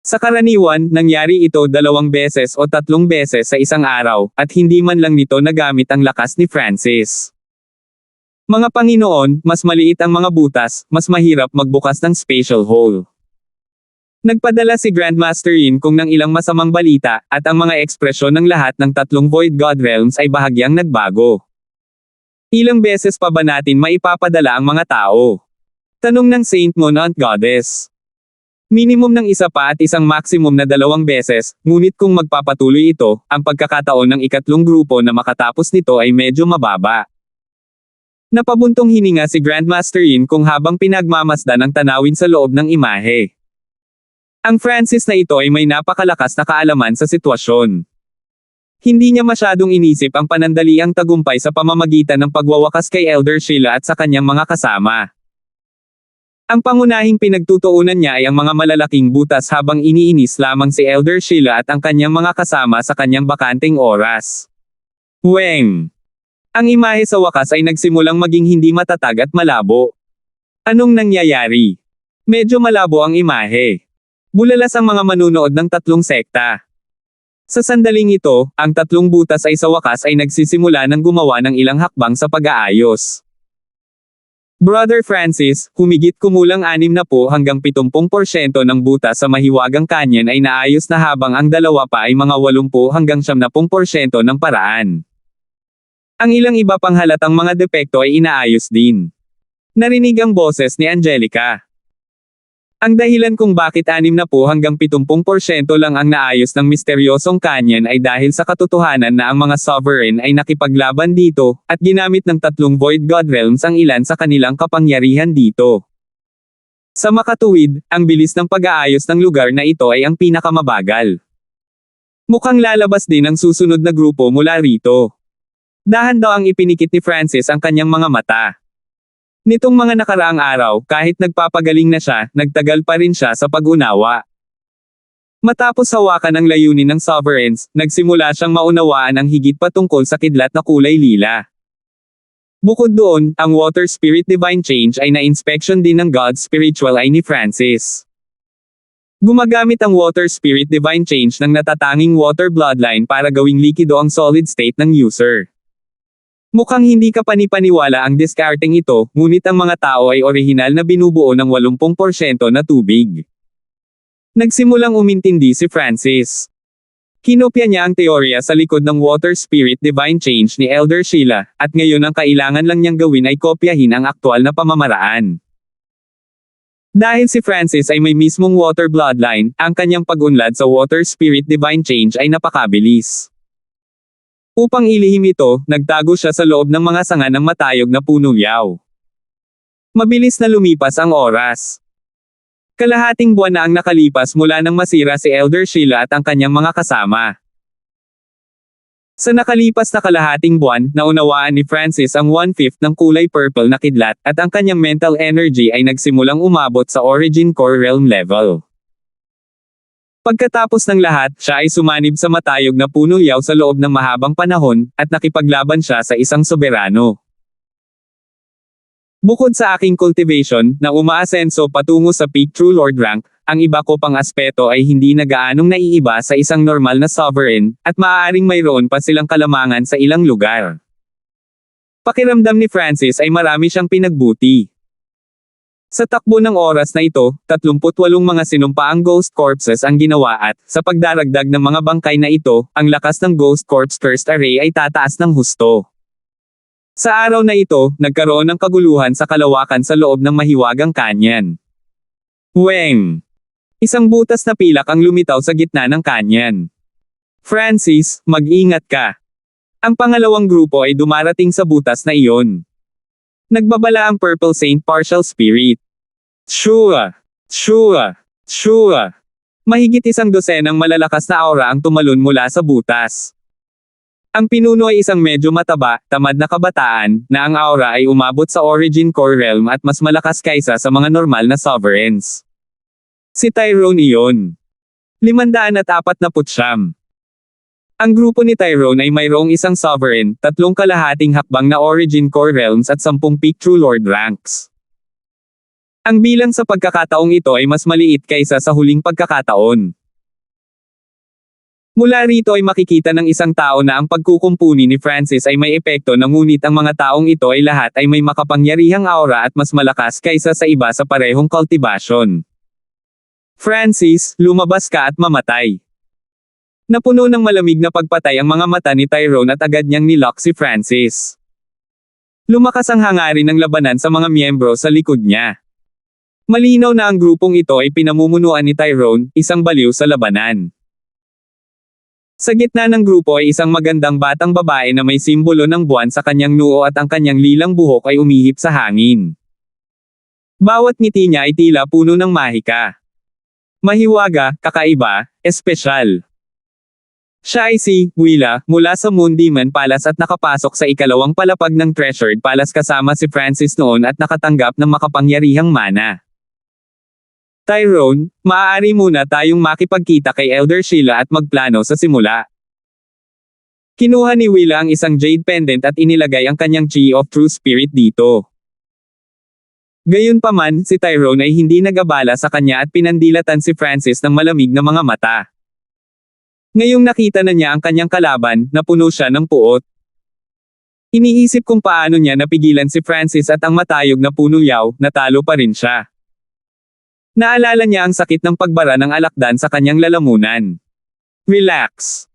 Sa karaniwan, nangyari ito 2 beses o 3 beses sa isang araw, at hindi man lang nito nagamit ang lakas ni Francis. Mga Panginoon, mas maliit ang mga butas, mas mahirap magbukas ng spatial hole. Nagpadala si Grandmaster Yin Kung ng ilang masamang balita, at ang mga ekspresyon ng lahat ng tatlong Void God Realms ay bahagyang nagbago. Ilang beses pa ba natin maipapadala ang mga tao? Tanong ng Saint Monant Goddess. Minimum ng 1 pa at isang maximum na 2 beses, ngunit kung magpapatuloy ito, ang pagkakataon ng ikatlong grupo na makatapos nito ay medyo mababa. Napabuntong hininga si Grandmaster Yin Kung habang pinagmamasdan ang tanawin sa loob ng imahe. Ang Francis na ito ay may napakalakas na kaalaman sa sitwasyon. Hindi niya masyadong inisip ang panandaliang tagumpay sa pamamagitan ng pagwawakas kay Elder Sheila at sa kanyang mga kasama. Ang pangunahing pinagtutuunan niya ay ang mga malalaking butas habang iniinis lamang si Elder Sheila at ang kanyang mga kasama sa kanyang bakanteng oras. Weng! Ang imahe sa wakas ay nagsimulang maging hindi matatag at malabo. Anong nangyayari? Medyo malabo ang imahe. Bulalas ang mga manunood ng tatlong sekta. Sa sandaling ito, ang tatlong butas ay sa wakas ay nagsisimula ng gumawa ng ilang hakbang sa pag-aayos. Brother Francis, humigit kumulang 60 hanggang 70% ng butas sa mahiwagang kanyon ay naayos na habang ang dalawa pa ay mga 80 hanggang 70% ng paraan. Ang ilang iba pang halatang mga depekto ay inaayos din. Narinig ang boses ni Angelica. Ang dahilan kung bakit 60 hanggang 70% lang ang naayos ng misteryosong kanyon ay dahil sa katotohanan na ang mga sovereign ay nakipaglaban dito, at ginamit ng tatlong Void God Realms ang ilan sa kanilang kapangyarihan dito. Sa makatuwid, ang bilis ng pag-aayos ng lugar na ito ay ang pinakamabagal. Mukhang lalabas din ang susunod na grupo mula rito. Dahan daw ang ipinikit ni Francis ang kanyang mga mata. Nitong mga nakaraang araw, kahit nagpapagaling na siya, nagtagal pa rin siya sa pag-unawa. Matapos hawakan ang layunin ng sovereigns, nagsimula siyang maunawaan ang higit pa tungkol sa kidlat na kulay lila. Bukod doon, ang Water Spirit Divine Change ay na-inspection din ng God's Spiritual Eye ni Francis. Gumagamit ang Water Spirit Divine Change ng natatanging water bloodline para gawing likido ang solid state ng user. Mukhang hindi ka panipaniwala ang discarding ito, ngunit ang mga tao ay orihinal na binubuo ng 80% na tubig. Nagsimulang umintindi si Francis. Kinopya niya ang teorya sa likod ng Water Spirit Divine Change ni Elder Sheila, at ngayon ang kailangan lang niyang gawin ay kopyahin ang aktwal na pamamaraan. Dahil si Francis ay may mismong water bloodline, ang kanyang pag-unlad sa Water Spirit Divine Change ay napakabilis. Upang ilihim ito, nagtago siya sa loob ng mga sanga ng matayog na punong yaw. Mabilis na lumipas ang oras. Kalahating buwan na ang nakalipas mula nang masira si Elder Sheila at ang kanyang mga kasama. Sa nakalipas na kalahating buwan, naunawaan ni Francis ang 1/5 ng kulay purple na kidlat, at ang kanyang mental energy ay nagsimulang umabot sa origin core realm level. Pagkatapos ng lahat, siya ay sumanib sa matayog na puno yaw sa loob ng mahabang panahon, at nakipaglaban siya sa isang soberano. Bukod sa aking cultivation, na umaasenso patungo sa peak True Lord rank, ang iba ko pang aspeto ay hindi na gaanong naiiba sa isang normal na sovereign, at maaaring mayroon pa silang kalamangan sa ilang lugar. Pakiramdam ni Francis ay marami siyang pinagbuti. Sa takbo ng oras na ito, 38 mga sinumpaang ghost corpses ang ginawa at, sa pagdaragdag ng mga bangkay na ito, ang lakas ng ghost corpse thirst array ay tataas ng husto. Sa araw na ito, nagkaroon ng kaguluhan sa kalawakan sa loob ng mahiwagang kanyan. Weng! Isang butas na pilak ang lumitaw sa gitna ng kanyan. Francis, mag-ingat ka. Ang pangalawang grupo ay dumarating sa butas na iyon. Nagbabala ang Purple Saint Partial Spirit. Shua! Shua! Shua! Mahigit 100 malalakas na aura ang tumalon mula sa butas. Ang pinuno ay isang medyo mataba, tamad na kabataan, na ang aura ay umabot sa Origin Core Realm at mas malakas kaysa sa mga normal na sovereigns. Si Tyrone iyon. 549. Ang grupo ni Tyrone ay mayroong isang sovereign, 3 kalahating hakbang na Origin Core Realms at 10 Peak True Lord ranks. Ang bilang sa pagkakataong ito ay mas maliit kaysa sa huling pagkakataon. Mula rito ay makikita ng isang tao na ang pagkukumpuni ni Francis ay may epekto na ngunit ang mga taong ito ay lahat ay may makapangyarihang aura at mas malakas kaysa sa iba sa parehong cultivation. Francis, lumabas ka at mamatay. Napuno ng malamig na pagpatay ang mga mata ni Tyrone at agad niyang nilock si Francis. Lumakas ang hangarin ng labanan sa mga miyembro sa likod niya. Malinaw na ang grupong ito ay pinamumunuan ni Tyrone, isang baliw sa labanan. Sa gitna ng grupo ay isang magandang batang babae na may simbolo ng buwan sa kanyang noo at ang kanyang lilang buhok ay umihip sa hangin. Bawat ngiti niya ay tila puno ng mahika. Mahiwaga, kakaiba, espesyal. Siya ay si Willa, mula sa Moon Demon Palace at nakapasok sa ikalawang palapag ng Treasured Palace kasama si Francis noon at nakatanggap ng makapangyarihang mana. Tyrone, maaari muna tayong makipagkita kay Elder Sheila at magplano sa simula. Kinuha ni Willa ang isang jade pendant at inilagay ang kanyang Chi of True Spirit dito. Gayunpaman, si Tyrone ay hindi nag-abala sa kanya at pinandilatan si Francis ng malamig na mga mata. Ngayong nakita na niya ang kanyang kalaban, napuno siya ng puot. Iniisip kung paano niya napigilan si Francis at ang matayog na punuyaw, natalo pa rin siya. Naalala niya ang sakit ng pagbara ng alakdan sa kanyang lalamunan. Relax.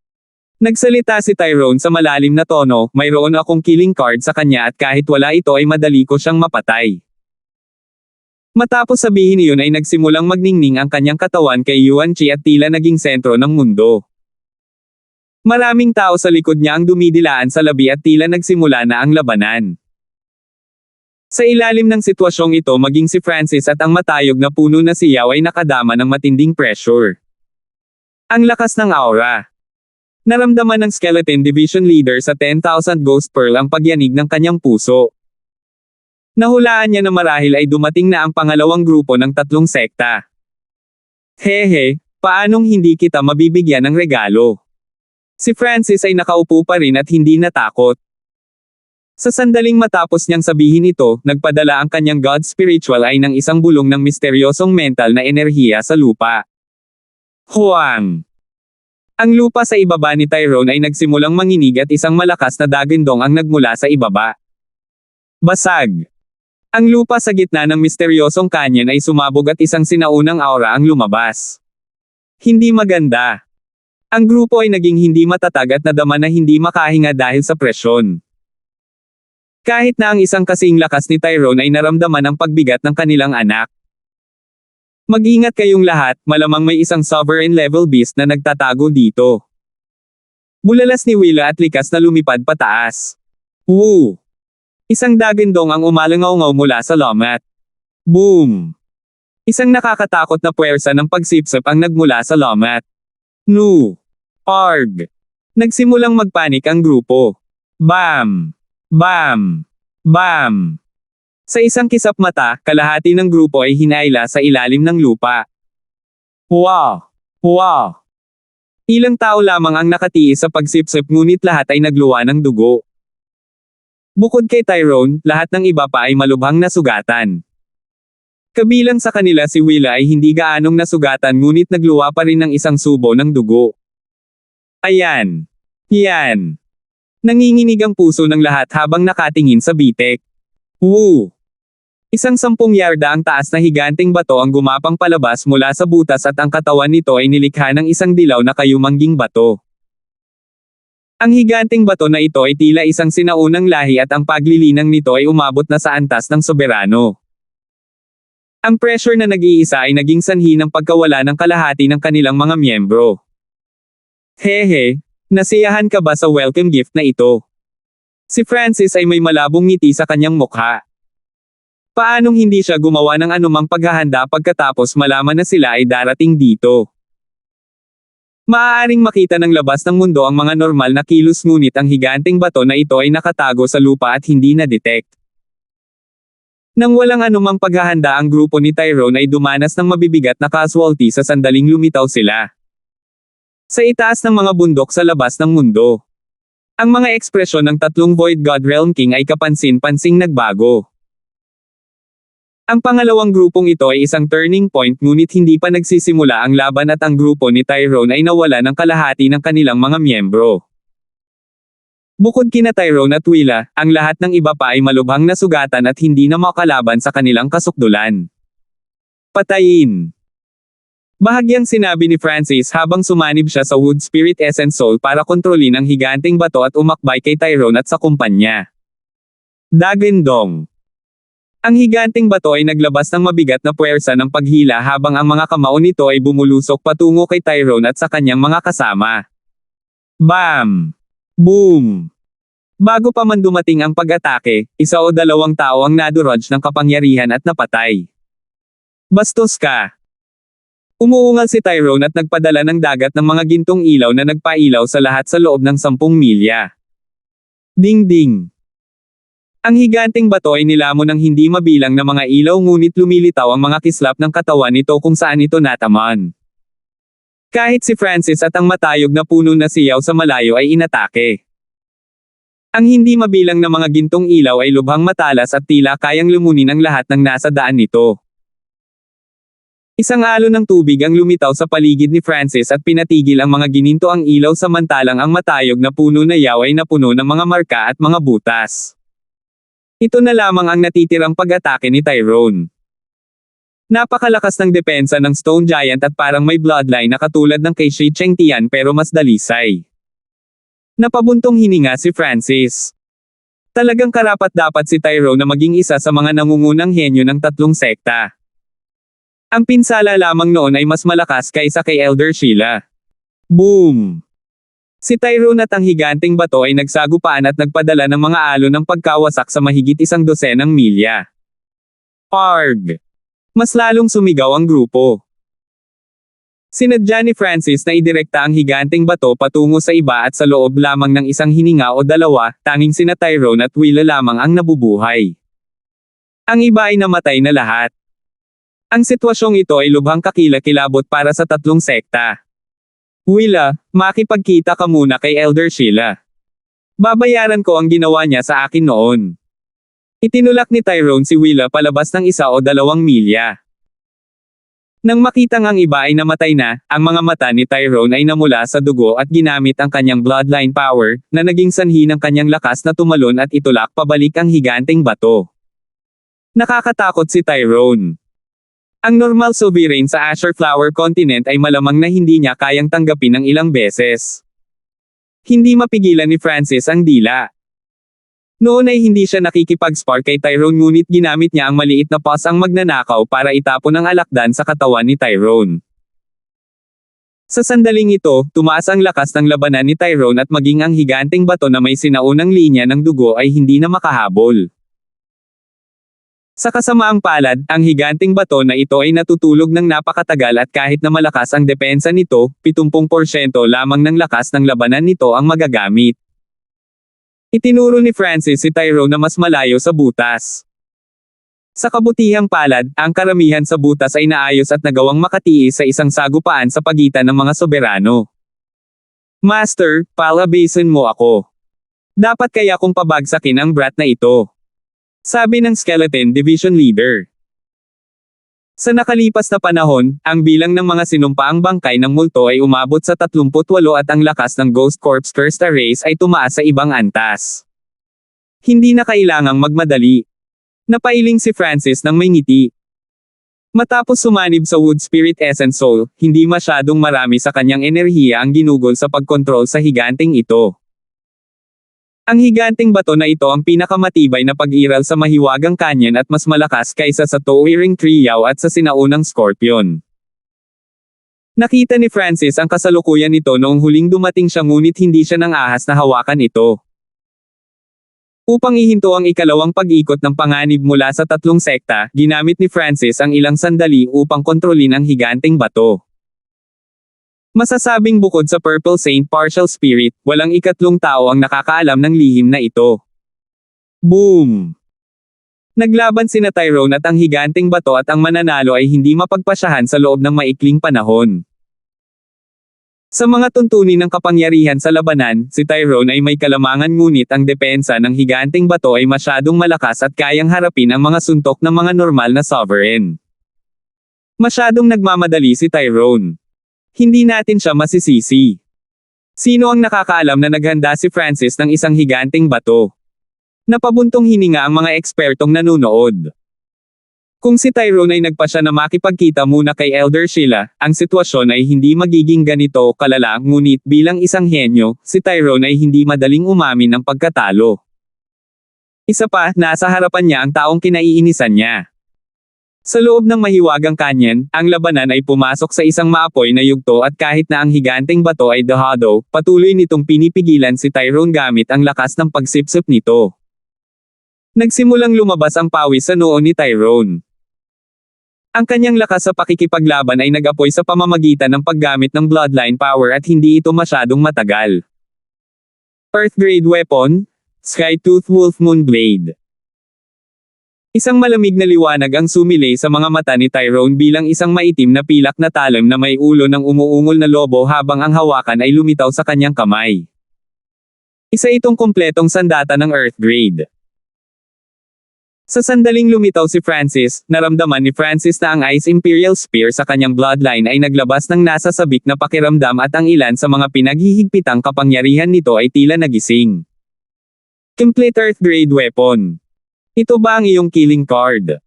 Nagsalita si Tyrone sa malalim na tono, mayroon akong killing card sa kanya at kahit wala ito ay madali ko siyang mapatay. Matapos sabihin iyon ay nagsimulang magningning ang kanyang katawan kay Yuan Chi at tila naging sentro ng mundo. Maraming tao sa likod niya ang dumidilaan sa labi at tila nagsimula na ang labanan. Sa ilalim ng sitwasyong ito maging si Francis at ang matayog na puno na si Yao ay nakadama ng matinding pressure. Ang lakas ng aura. Naramdaman ng Skeleton Division Leader sa 10,000 Ghost Pearl ang pagyanig ng kanyang puso. Nahulaan niya na marahil ay dumating na ang pangalawang grupo ng 3 sekta. Hehe, paanong hindi kita mabibigyan ng regalo? Si Francis ay nakaupo pa rin at hindi natakot. Sa sandaling matapos niyang sabihin ito, nagpadala ang kanyang God Spiritual Eye ng isang bulong ng misteryosong mental na enerhiya sa lupa. Huang! Ang lupa sa ibaba ni Tyrone ay nagsimulang manginig at isang malakas na dagindong ang nagmula sa ibaba. Basag! Ang lupa sa gitna ng misteryosong kanyon ay sumabog at isang sinaunang aura ang lumabas. Hindi maganda. Ang grupo ay naging hindi matatag at nadama na hindi makahinga dahil sa presyon. Kahit na ang isang kasing lakas ni Tyrone ay naramdaman ang pagbigat ng kanilang anak. Mag-ingat kayong lahat, malamang may isang sovereign level beast na nagtatago dito. Bulalas ni Willa at likas na lumipad pataas. Woo! Isang dagindong ang umalangaw-ngaw mula sa lomat. Boom! Isang nakakatakot na puwersa ng pagsipsip ang nagmula sa lomat. Nu! Arg! Nagsimulang magpanik ang grupo. Bam! Bam! Bam! Sa isang kisap mata, kalahati ng grupo ay hinayla sa ilalim ng lupa. Wow! Wow! Ilang tao lamang ang nakatiis sa pagsipsip ngunit lahat ay nagluwa ng dugo. Bukod kay Tyrone, lahat ng iba pa ay malubhang nasugatan. Kabilang sa kanila si Willa ay hindi gaanong nasugatan ngunit nagluwa pa rin ng isang subo ng dugo. Ayan! Yan! Nanginginig ang puso ng lahat habang nakatingin sa bitek. Woo! Isang 10 yarda ang taas na higanting bato ang gumapang palabas mula sa butas at ang katawan nito ay nilikha ng isang dilaw na kayumangging bato. Ang higanting bato na ito ay tila isang sinaunang lahi at ang paglilinang nito ay umabot na sa antas ng soberano. Ang pressure na nag-iisa ay naging sanhi ng pagkawala ng kalahati ng kanilang mga miyembro. Hehe, nasiyahan ka ba sa welcome gift na ito? Si Francis ay may malabong ngiti sa kanyang mukha. Paanong hindi siya gumawa ng anumang paghahanda pagkatapos malaman na sila ay darating dito? Maaaring makita ng labas ng mundo ang mga normal na kilos ngunit ang higanteng bato na ito ay nakatago sa lupa at hindi na-detect. Nang walang anumang paghahanda ang grupo ni Tyrone ay dumanas ng mabibigat na casualty sa sandaling lumitaw sila. Sa itaas ng mga bundok sa labas ng mundo. Ang mga ekspresyon ng tatlong Void God Realm King ay kapansin-pansing nagbago. Ang pangalawang grupong ito ay isang turning point ngunit hindi pa nagsisimula ang laban at ang grupo ni Tyrone ay nawala ng kalahati ng kanilang mga miyembro. Bukod kina Tyrone at Willa, ang lahat ng iba pa ay malubhang nasugatan at hindi na makalaban sa kanilang kasukdulan. Patayin! Bahagyang sinabi ni Francis habang sumanib siya sa Wood Spirit Essence Soul para kontrolin ang higanteng bato at umakbay kay Tyrone at sa kumpanya. Dagindong. Ang higanteng bato ay naglabas ng mabigat na puwersa ng paghila habang ang mga kamao nito ay bumulusok patungo kay Tyrone at sa kanyang mga kasama. Bam! Boom! Bago pa man dumating ang pag-atake, isa o dalawang tao ang nadurudge ng kapangyarihan at napatay. Bastos ka! Umuungal si Tyrone at nagpadala ng dagat ng mga gintong ilaw na nagpailaw sa lahat sa loob ng 10 milya. Ding-ding! Ang higanteng bato ay nilamon ng hindi mabilang na mga ilaw ngunit lumilitaw ang mga kislap ng katawan nito kung saan ito nataman. Kahit si Francis at ang matayog na puno na siyaw sa malayo ay inatake. Ang hindi mabilang na mga gintong ilaw ay lubhang matalas at tila kayang lumunin ang lahat ng nasa daan nito. Isang alon ng tubig ang lumitaw sa paligid ni Francis at pinatigil ang mga ginintoang ilaw samantalang ang matayog na puno na yaw ay napuno ng mga marka at mga butas. Ito na lamang ang natitirang pag-atake ni Tyrone. Napakalakas ng depensa ng Stone Giant at parang may bloodline na katulad ng kay Shi Chengtian pero mas dalisay. Napabuntong hininga si Francis. Talagang karapat-dapat si Tyrone na maging isa sa mga nangungunang henyo ng tatlong sekta. Ang pinsala lamang noon ay mas malakas kaysa kay Elder Sheila. Boom! Si Tyrone at ang higanteng bato ay nagsagupaan at nagpadala ng mga alon ng pagkawasak sa mahigit 100 milya. Arg! Mas lalong sumigaw ang grupo. Sinadya ni Francis na idirekta ang higanteng bato patungo sa iba at sa loob lamang ng isang hininga o dalawa, tanging sina Tyrone at Willa lamang ang nabubuhay. Ang iba ay namatay na lahat. Ang sitwasyong ito ay lubhang kakilakilabot para sa tatlong sekta. Willa, makipagkita ka muna kay Elder Sheila. Babayaran ko ang ginawa niya sa akin noon. Itinulak ni Tyrone si Willa palabas ng 1 o 2 milya. Nang makitang ang iba ay namatay na, ang mga mata ni Tyrone ay namula sa dugo at ginamit ang kanyang bloodline power, na naging sanhi ng kanyang lakas na tumalon at itulak pabalik ang higanteng bato. Nakakatakot si Tyrone. Ang normal sovereign sa Azure Flower Continent ay malamang na hindi niya kayang tanggapin ng ilang beses. Hindi mapigilan ni Francis ang dila. Noon ay hindi siya nakikipag-spar kay Tyrone ngunit ginamit niya ang maliit na paws ang magnanakaw para itapon ang alakdan sa katawan ni Tyrone. Sa sandaling ito, tumaas ang lakas ng labanan ni Tyrone at maging ang higanteng bato na may sinaunang linya ng dugo ay hindi na makahabol. Sa kasamaang palad, ang higanteng bato na ito ay natutulog ng napakatagal at kahit na malakas ang depensa nito, 70% lamang ng lakas ng labanan nito ang magagamit. Itinuro ni Francis si Tyrone na mas malayo sa butas. Sa kabutihang palad, ang karamihan sa butas ay naayos at nagawang makatiis sa isang sagupaan sa pagitan ng mga soberano. Master, palabasin mo ako. Dapat kaya kong pabagsakin ang brat na ito. Sabi ng Skeleton Division Leader. Sa nakalipas na panahon, ang bilang ng mga sinumpaang bangkay ng multo ay umabot sa 38 at ang lakas ng Ghost Corps Cursed Race ay tumaas sa ibang antas. Hindi na kailangang magmadali. Napailing si Francis ng may ngiti. Matapos sumanib sa Wood Spirit Essence Soul, hindi masyadong marami sa kanyang enerhiya ang ginugol sa pagkontrol sa higanteng ito. Ang higanteng bato na ito ang pinakamatibay na pag-iral sa mahiwagang canyon at mas malakas kaysa sa towering Triao at sa sinaunang Scorpion. Nakita ni Francis ang kasalukuyan nito noong huling dumating siya ngunit hindi siya nang ahas na hawakan ito. Upang ihinto ang ikalawang pag-ikot ng panganib mula sa tatlong sekta, ginamit ni Francis ang ilang sandali upang kontrolin ang higanteng bato. Masasabing bukod sa Purple Saint Partial Spirit, walang ikatlong tao ang nakakaalam ng lihim na ito. Boom! Naglaban sina Tyrone at ang higanteng bato at ang mananalo ay hindi mapagpasyahan sa loob ng maikling panahon. Sa mga tuntunin ng kapangyarihan sa labanan, si Tyrone ay may kalamangan ngunit ang depensa ng higanteng bato ay masyadong malakas at kayang harapin ang mga suntok ng mga normal na sovereign. Masyadong nagmamadali si Tyrone. Hindi natin siya masisisi. Sino ang nakakaalam na naghanda si Francis ng isang higanteng bato? Napabuntong hininga ang mga ekspertong nanunood. Kung si Tyrone ay nagpasya na makipagkita muna kay Elder Sheila, ang sitwasyon ay hindi magiging ganito kalala ngunit bilang isang henyo, si Tyrone ay hindi madaling umamin ng pagkatalo. Isa pa, nasa harapan niya ang taong kinaiinisan niya. Sa loob ng mahiwagang canyon, ang labanan ay pumasok sa isang maapoy na yugto at kahit na ang higanteng bato ay dahado, patuloy nitong pinipigilan si Tyrone gamit ang lakas ng pagsipsip nito. Nagsimulang lumabas ang pawis sa noo ni Tyrone. Ang kanyang lakas sa pakikipaglaban ay nag-apoy sa pamamagitan ng paggamit ng bloodline power at hindi ito masyadong matagal. Earth Grade Weapon, Skytooth Wolf Moon Blade. Isang malamig na liwanag ang sumilay sa mga mata ni Tyrone bilang isang maitim na pilak na talim na may ulo ng umuungol na lobo habang ang hawakan ay lumitaw sa kanyang kamay. Isa itong kumpletong sandata ng Earth Grade. Sa sandaling lumitaw si Francis, naramdaman ni Francis na ang Ice Imperial Spear sa kanyang bloodline ay naglabas ng nasasabik na pakiramdam at ang ilan sa mga pinaghihigpitang kapangyarihan nito ay tila nagising. Complete Earth Grade Weapon. Ito ba ang iyong killing card?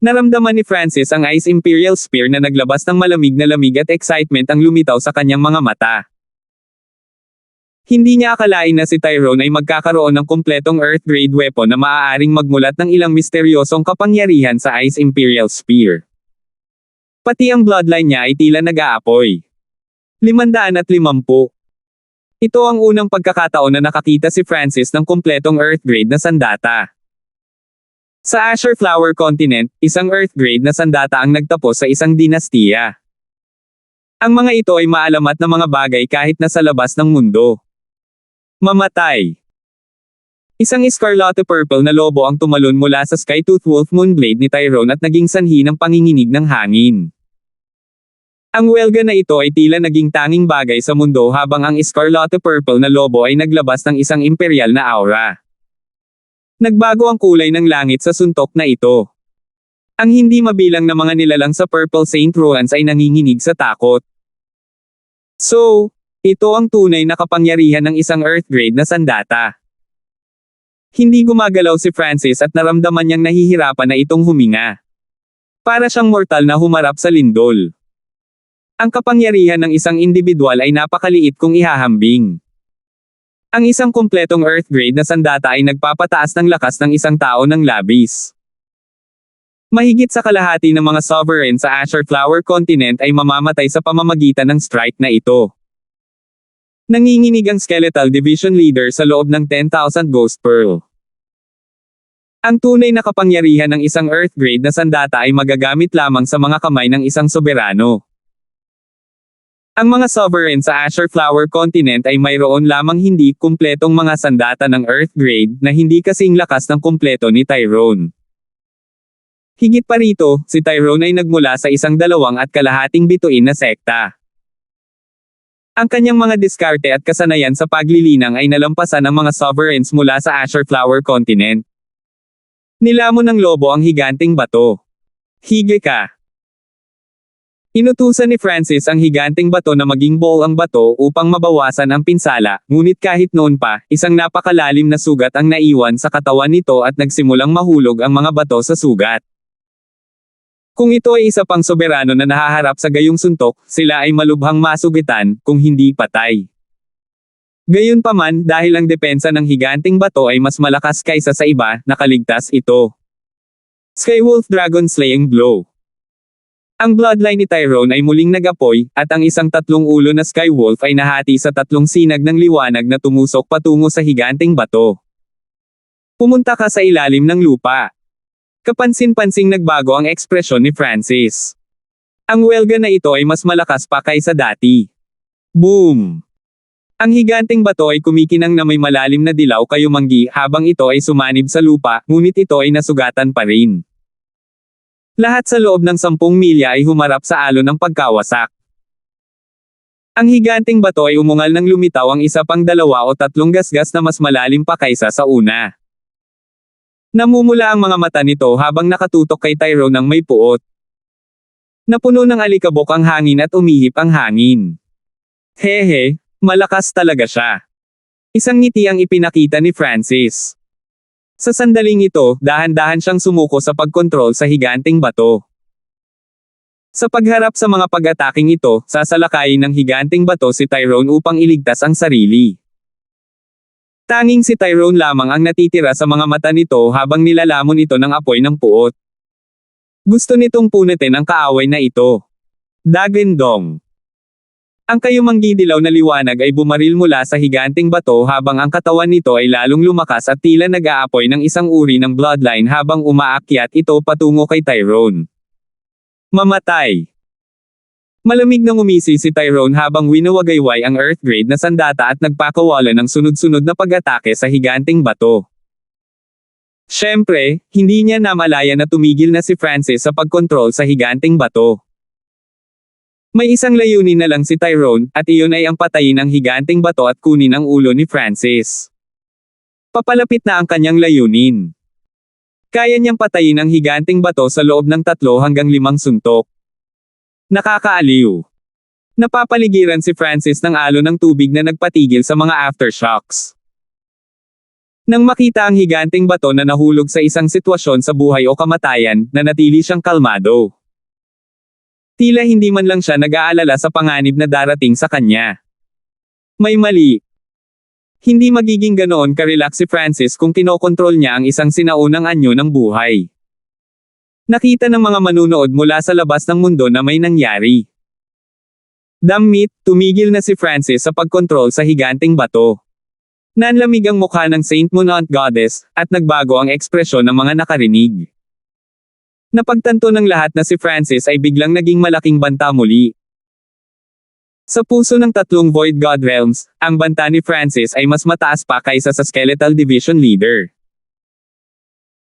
Naramdaman ni Francis ang Ice Imperial Spear na naglabas ng malamig na lamig at excitement ang lumitaw sa kanyang mga mata. Hindi niya akalain na si Tyrone ay magkakaroon ng kumpletong Earth Grade Weapon na maaaring magmulat ng ilang misteryosong kapangyarihan sa Ice Imperial Spear. Pati ang bloodline niya ay tila nag-aapoy. 550. Ito ang unang pagkakataon na nakakita si Francis ng kumpletong Earth Grade na sandata. Sa Azure Flower Continent, isang Earth Grade na sandata ang nagtapos sa isang dinastiya. Ang mga ito ay maalamat na mga bagay kahit nasa labas ng mundo. Mamatay. Isang Scarlet Purple na lobo ang tumalon mula sa Skytooth Wolf Moonblade ni Tyrone at naging sanhi ng panginginig ng hangin. Ang welga na ito ay tila naging tanging bagay sa mundo habang ang Scarlet Purple na lobo ay naglabas ng isang imperial na aura. Nagbago ang kulay ng langit sa suntok na ito. Ang hindi mabilang na mga nilalang sa Purple Saint Ruins ay nanginginig sa takot. So, ito ang tunay na kapangyarihan ng isang Earth Grade na sandata. Hindi gumagalaw si Francis at naramdaman niyang nahihirapan na itong huminga. Para siyang mortal na humarap sa lindol. Ang kapangyarihan ng isang individual ay napakaliit kung ihahambing. Ang isang kumpletong Earth Grade na sandata ay nagpapataas ng lakas ng isang tao ng labis. Mahigit sa kalahati ng mga sovereign sa Azure Flower Continent ay mamamatay sa pamamagitan ng strike na ito. Nanginginig ang Skeletal Division Leader sa loob ng 10,000 Ghost Pearl. Ang tunay na kapangyarihan ng isang Earth Grade na sandata ay magagamit lamang sa mga kamay ng isang soberano. Ang mga sovereign sa Azure Flower Continent ay mayroon lamang hindi kumpletong mga sandata ng Earth Grade na hindi kasing lakas ng kumpleto ni Tyrone. Higit pa rito, si Tyrone ay nagmula sa isang 2.5 bituin na sekta. Ang kanyang mga diskarte at kasanayan sa paglilinang ay nalampasan ng mga sovereigns mula sa Azure Flower Continent. Nilamon ng lobo ang higanteng bato. Hige ka! Inutusan ni Francis ang higanteng bato na maging ball ang bato upang mabawasan ang pinsala, ngunit kahit noon pa, isang napakalalim na sugat ang naiwan sa katawan nito at nagsimulang mahulog ang mga bato sa sugat. Kung ito ay isa pang soberano na nahaharap sa gayong suntok, sila ay malubhang masugitan, kung hindi patay. Gayunpaman, dahil ang depensa ng higanting bato ay mas malakas kaysa sa iba, nakaligtas ito. Skywolf Dragon Slaying Blow. Ang bloodline ni Tyrone ay muling nag-apoy, at ang isang tatlong ulo na Skywolf ay nahati sa tatlong sinag ng liwanag na tumusok patungo sa higanting bato. Pumunta ka sa ilalim ng lupa. Kapansin-pansing nagbago ang ekspresyon ni Francis. Ang welga na ito ay mas malakas pa kaysa dati. Boom! Ang higanting bato ay kumikinang na may malalim na dilaw kayumanggi habang ito ay sumanib sa lupa, ngunit ito ay nasugatan pa rin. Lahat sa loob ng 10 milya ay humarap sa alon ng pagkawasak. Ang higanting bato ay umungal nang lumitaw ang isa pang 2 o 3 gasgas na mas malalim pa kaysa sa una. Namumula ang mga mata nito habang nakatutok kay Tyrone ng may puot. Napuno ng alikabok ang hangin at umihip ang hangin. Hehe, malakas talaga siya. Isang ngiti ang ipinakita ni Francis. Sa sandaling ito, dahan-dahan siyang sumuko sa pagkontrol sa higanting bato. Sa pagharap sa mga pag-ataking ito, sasalakayin ng higanting bato si Tyrone upang iligtas ang sarili. Tanging si Tyrone lamang ang natitira sa mga mata nito habang nilalamon ito ng apoy ng puot. Gusto nitong punitin ang kaaway na ito. Dagendong. Ang kayumanggi dilaw na liwanag ay bumaril mula sa higanting bato habang ang katawan nito ay lalong lumakas at tila nag-aapoy ng isang uri ng bloodline habang umaakyat ito patungo kay Tyrone. Mamatay. Malamig nang umisi si Tyrone habang winawagayway ang Earth Grade na sandata at nagpakawala ng sunod-sunod na pag-atake sa higanting bato. Siyempre, hindi niya namalaya na tumigil na si Francis sa pagkontrol sa higanting bato. May isang layunin na lang si Tyrone, at iyon ay ang patayin ang higanting bato at kunin ang ulo ni Francis. Papalapit na ang kanyang layunin. Kaya niyang patayin ang higanting bato sa loob ng 3 hanggang 5 suntok. Nakakaaliw. Napapaligiran si Francis ng alon ng tubig na nagpatigil sa mga aftershocks. Nang makita ang higanting bato na nahulog sa isang sitwasyon sa buhay o kamatayan, nanatili siyang kalmado. Tila hindi man lang siya nag-aalala sa panganib na darating sa kanya. May mali. Hindi magiging ganoon ka-relax si Francis kung kinokontrol niya ang isang sinaunang anyo ng buhay. Nakita ng mga manunood mula sa labas ng mundo na may nangyari. Damit, tumigil na si Francis sa pagkontrol sa higanting bato. Nanlamig ang mukha ng Saint Moon Aunt Goddess, at nagbago ang ekspresyon ng mga nakarinig. Napagtanto ng lahat na si Francis ay biglang naging malaking banta muli. Sa puso ng 3 Void God Realms, ang banta ni Francis ay mas mataas pa kaysa sa Skeletal Division Leader.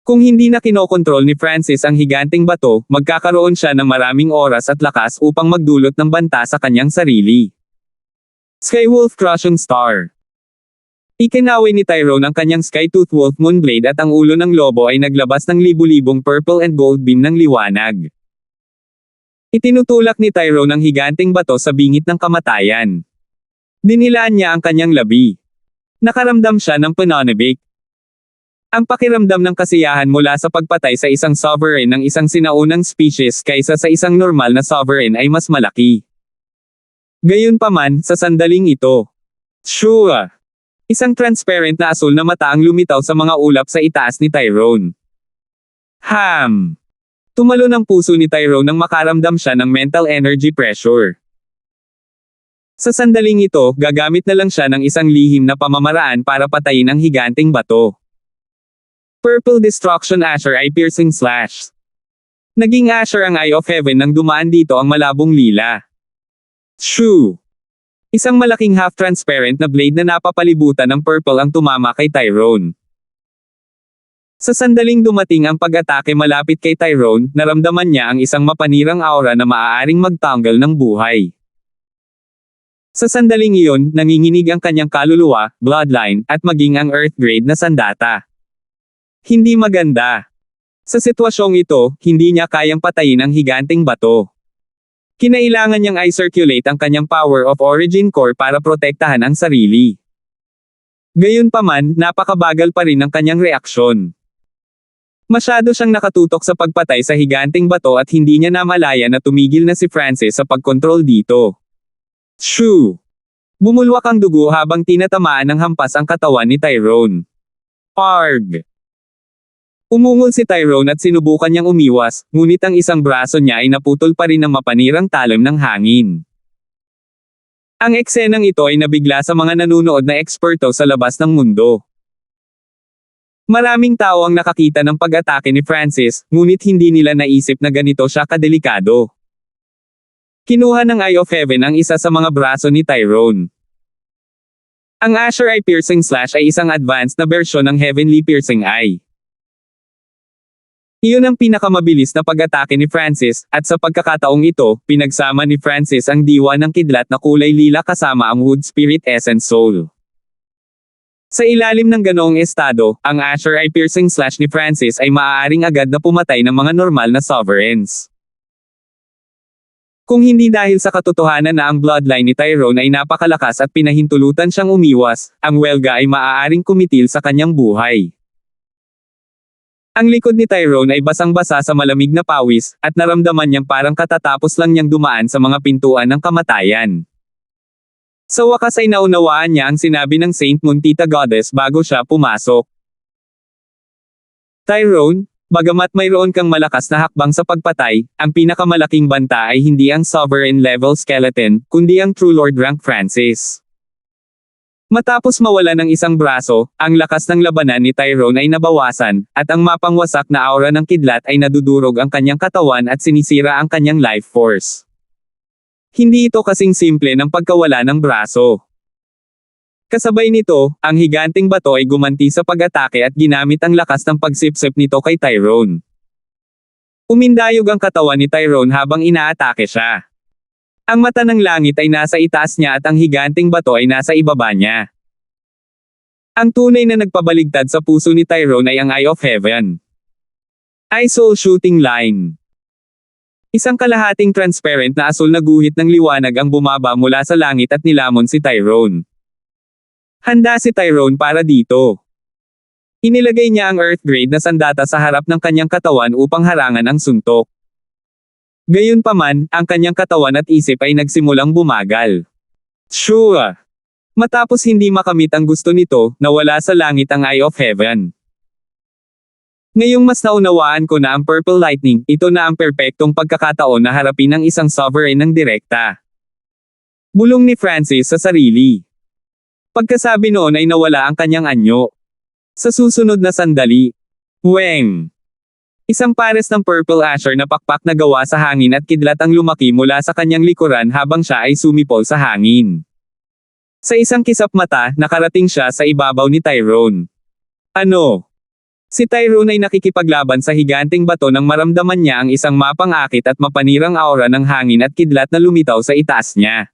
Kung hindi na kinokontrol ni Francis ang higanting bato, magkakaroon siya ng maraming oras at lakas upang magdulot ng banta sa kanyang sarili. Skywolf Crushing Star. Ikinaway ni Tyrone ang kanyang Skytooth Wolf Moonblade at ang ulo ng lobo ay naglabas ng libu-libong purple and gold beam ng liwanag. Itinutulak ni Tyrone ang higanting bato sa bingit ng kamatayan. Dinilaan niya ang kanyang labi. Nakaramdam siya ng pananabik. Ang pakiramdam ng kasiyahan mula sa pagpatay sa isang sovereign ng isang sinaunang species kaysa sa isang normal na sovereign ay mas malaki. Gayunpaman, sa sandaling ito. Shua! Isang transparent na asul na mata ang lumitaw sa mga ulap sa itaas ni Tyrone. Ham! Tumalo ng puso ni Tyrone nang makaramdam siya ng mental energy pressure. Sa sandaling ito, gagamit na lang siya ng isang lihim na pamamaraan para patayin ang higanting bato. Purple Destruction Asher Eye Piercing Slash. Naging Asher ang Eye of Heaven nang dumaan dito ang malabong lila. Shoo! Isang malaking half-transparent na blade na napapalibutan ng purple ang tumama kay Tyrone. Sa sandaling dumating ang pag-atake malapit kay Tyrone, naramdaman niya ang isang mapanirang aura na maaaring magtanggal ng buhay. Sa sandaling iyon, nanginginig ang kanyang kaluluwa, bloodline, at maging ang Earth Grade na sandata. Hindi maganda. Sa sitwasyong ito, hindi niya kayang patayin ang higanting bato. Kinailangan niyang i-circulate ang kanyang Power of Origin Core para protektahan ang sarili. Gayunpaman, napakabagal pa rin ang kanyang reaksyon. Masyado siyang nakatutok sa pagpatay sa higanting bato at hindi niya namalaya na tumigil na si Francis sa pagkontrol dito. Shoo! Bumulwak ang dugo habang tinatamaan ng hampas ang katawan ni Tyrone. Arg! Umungol si Tyrone at sinubukan niyang umiwas, ngunit ang isang braso niya ay naputol pa rin ng mapanirang talim ng hangin. Ang eksenang ito ay nabigla sa mga nanunood na eksperto sa labas ng mundo. Maraming tao ang nakakita ng pag-atake ni Francis, ngunit hindi nila naisip na ganito siya kadelikado. Kinuha ng Eye of Heaven ang isa sa mga braso ni Tyrone. Ang Azure Eye Piercing Slash ay isang advanced na bersyon ng Heavenly Piercing Eye. Iyon ang pinakamabilis na pag-atake ni Francis, at sa pagkakataong ito, pinagsama ni Francis ang diwa ng kidlat na kulay lila kasama ang Wood Spirit Essence Soul. Sa ilalim ng ganoong estado, ang Azure Eye Piercing Slash ni Francis ay maaaring agad na pumatay ng mga normal na sovereigns. Kung hindi dahil sa katotohanan na ang bloodline ni Tyrone ay napakalakas at pinahintulutan siyang umiwas, ang welga ay maaaring kumitil sa kanyang buhay. Ang likod ni Tyrone ay basang-basa sa malamig na pawis, at naramdaman niyang parang katatapos lang niyang dumaan sa mga pintuan ng kamatayan. Sa wakas ay naunawaan niya ang sinabi ng Saint Moon Tita Goddess bago siya pumasok. Tyrone, bagamat mayroon kang malakas na hakbang sa pagpatay, ang pinakamalaking banta ay hindi ang sovereign-level skeleton, kundi ang True Lord rank Francis. Matapos mawala ng isang braso, ang lakas ng labanan ni Tyrone ay nabawasan, at ang mapangwasak na aura ng kidlat ay nadudurog ang kanyang katawan at sinisira ang kanyang life force. Hindi ito kasing simple ng pagkawala ng braso. Kasabay nito, ang higanting bato ay gumanti sa pag-atake at ginamit ang lakas ng pagsipsip nito kay Tyrone. Umindayog ang katawan ni Tyrone habang inaatake siya. Ang mata ng langit ay nasa itaas niya at ang higanting bato ay nasa ibaba niya. Ang tunay na nagpabaligtad sa puso ni Tyrone ay ang Eye of Heaven. Eye Soul Shooting Line. Isang kalahating transparent na asul na guhit ng liwanag ang bumaba mula sa langit at nilamon si Tyrone. Handa si Tyrone para dito. Inilagay niya ang Earth Grade na sandata sa harap ng kanyang katawan upang harangan ang suntok. Gayunpaman, ang kanyang katawan at isip ay nagsimulang bumagal. Sure! Matapos hindi makamit ang gusto nito, nawala sa langit ang Eye of Heaven. Ngayong mas naunawaan ko na ang Purple Lightning, ito na ang perpektong pagkakataon na harapin ang isang sovereign ng direkta. Bulong ni Francis sa sarili. Pagkasabi noon ay nawala ang kanyang anyo. Sa susunod na sandali, weng! Isang pares ng purple azure na pakpak na gawa sa hangin at kidlat ang lumaki mula sa kanyang likuran habang siya ay sumipol sa hangin. Sa isang kisap mata, nakarating siya sa ibabaw ni Tyrone. Ano? Si Tyrone ay nakikipaglaban sa higanting bato nang maramdaman niya ang isang mapang-akit at mapanirang aura ng hangin at kidlat na lumitaw sa itaas niya.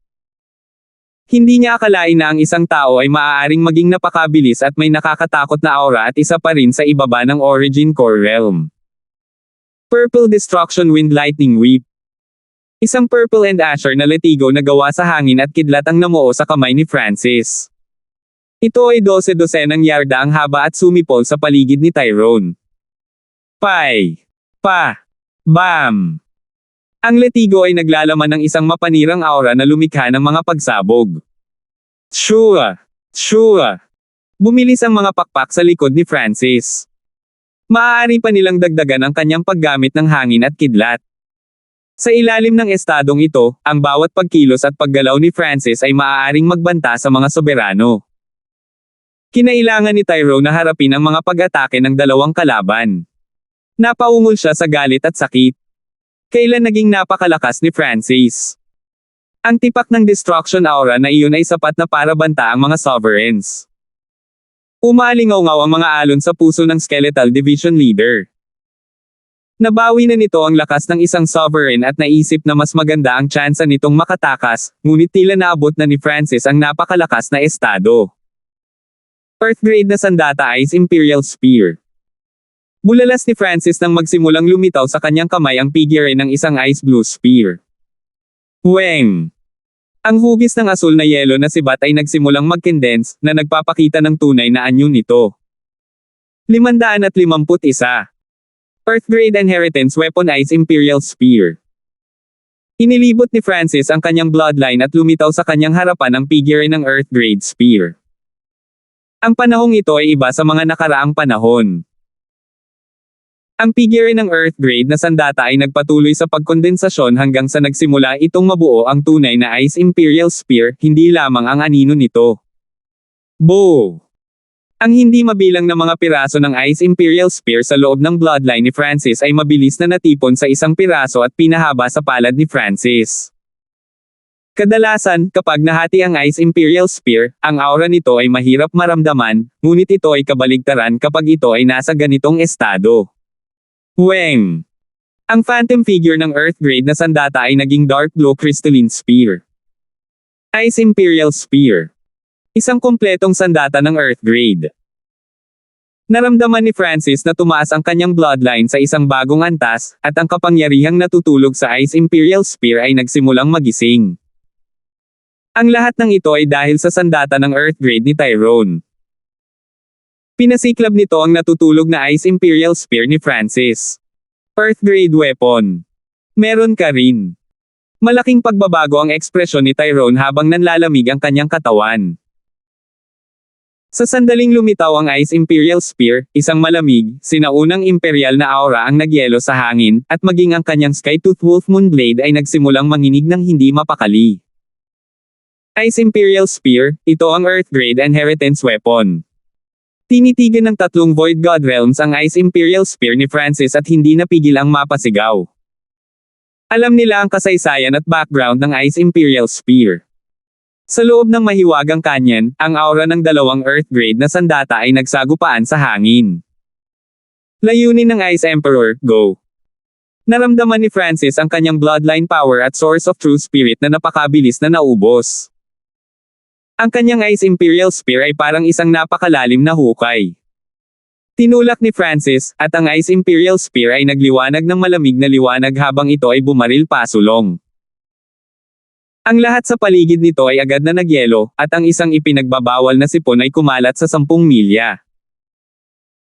Hindi niya akalain na ang isang tao ay maaaring maging napakabilis at may nakakatakot na aura at isa pa rin sa ibaba ng Origin Core Realm. Purple Destruction Wind Lightning Whip. Isang purple and azure na letigo na gawa sa hangin at kidlat ang namuo sa kamay ni Francis. Ito ay 12-12 yarda ang haba at sumipol sa paligid ni Tyrone. Pai! Pa! Bam! Ang letigo ay naglalaman ng isang mapanirang aura na lumikha ng mga pagsabog. Shua! Shua! Bumilis ang mga pakpak sa likod ni Francis. Maaari pa nilang dagdagan ang kanyang paggamit ng hangin at kidlat. Sa ilalim ng estadong ito, ang bawat pagkilos at paggalaw ni Francis ay maaaring magbanta sa mga soberano. Kinailangan ni Tyrone na harapin ang mga pag-atake ng dalawang kalaban. Napaungol siya sa galit at sakit. Kailan naging napakalakas ni Francis? Ang tipak ng destruction aura na iyon ay sapat na para banta ang mga sovereigns. Umalingaw-ngaw ang mga alon sa puso ng Skeletal Division Leader. Nabawi na nito ang lakas ng isang sovereign at naisip na mas maganda ang tsansa nitong makatakas, ngunit tila naabot na ni Francis ang napakalakas na estado. Earth-grade na sandata Ice Imperial Spear. Bulalas ni Francis nang magsimulang lumitaw sa kanyang kamay ang figure ng isang Ice Blue Spear. Weng! Ang hugis ng asul na yelo na sibat ay nagsimulang mag-condense, na nagpapakita ng tunay na anyo nito. 551. Earth-grade Inheritance Weapon Ice Imperial Spear. Inilibot ni Francis ang kanyang bloodline at lumitaw sa kanyang harapan ang figure ng Earth Grade Spear. Ang panahong ito ay iba sa mga nakaraang panahon. Ang figure ng Earth Grade na sandata ay nagpatuloy sa pagkondensasyon hanggang sa nagsimula itong mabuo ang tunay na Ice Imperial Spear, hindi lamang ang anino nito. Bo! Ang hindi mabilang na mga piraso ng Ice Imperial Spear sa loob ng bloodline ni Francis ay mabilis na natipon sa isang piraso at pinahaba sa palad ni Francis. Kadalasan, kapag nahati ang Ice Imperial Spear, ang aura nito ay mahirap maramdaman, ngunit ito ay kabaligtaran kapag ito ay nasa ganitong estado. Weng! Ang phantom figure ng Earth Grade na sandata ay naging dark blue crystalline spear. Ice Imperial Spear. Isang kumpletong sandata ng Earth Grade. Naramdaman ni Francis na tumaas ang kanyang bloodline sa isang bagong antas, at ang kapangyarihang natutulog sa Ice Imperial Spear ay nagsimulang magising. Ang lahat ng ito ay dahil sa sandata ng Earth Grade ni Tyrone. Pinasiklab nito ang natutulog na Ice Imperial Spear ni Francis. Earth Grade Weapon. Meron ka rin. Malaking pagbabago ang ekspresyon ni Tyrone habang nanlalamig ang kanyang katawan. Sa sandaling lumitaw ang Ice Imperial Spear, isang malamig, sinaunang imperial na aura ang nagyelo sa hangin, at maging ang kanyang Skytooth Wolf Moon Blade ay nagsimulang manginig ng hindi mapakali. Ice Imperial Spear, ito ang Earth Grade Inheritance Weapon. Tinitigan ng tatlong Void God Realms ang Ice Imperial Spear ni Francis at hindi napigil ang mapasigaw. Alam nila ang kasaysayan at background ng Ice Imperial Spear. Sa loob ng mahiwagang canyon, ang aura ng dalawang Earth Grade na sandata ay nagsagupaan sa hangin. Layunin ng Ice Emperor, go! Naramdaman ni Francis ang kanyang bloodline power at source of true spirit na napakabilis na naubos. Ang kanyang Ice Imperial Spear ay parang isang napakalalim na hukay. Tinulak ni Francis, at ang Ice Imperial Spear ay nagliwanag ng malamig na liwanag habang ito ay bumaril pasulong. Ang lahat sa paligid nito ay agad na nagyelo, at ang isang ipinagbabawal na sipon ay kumalat sa 10 milya.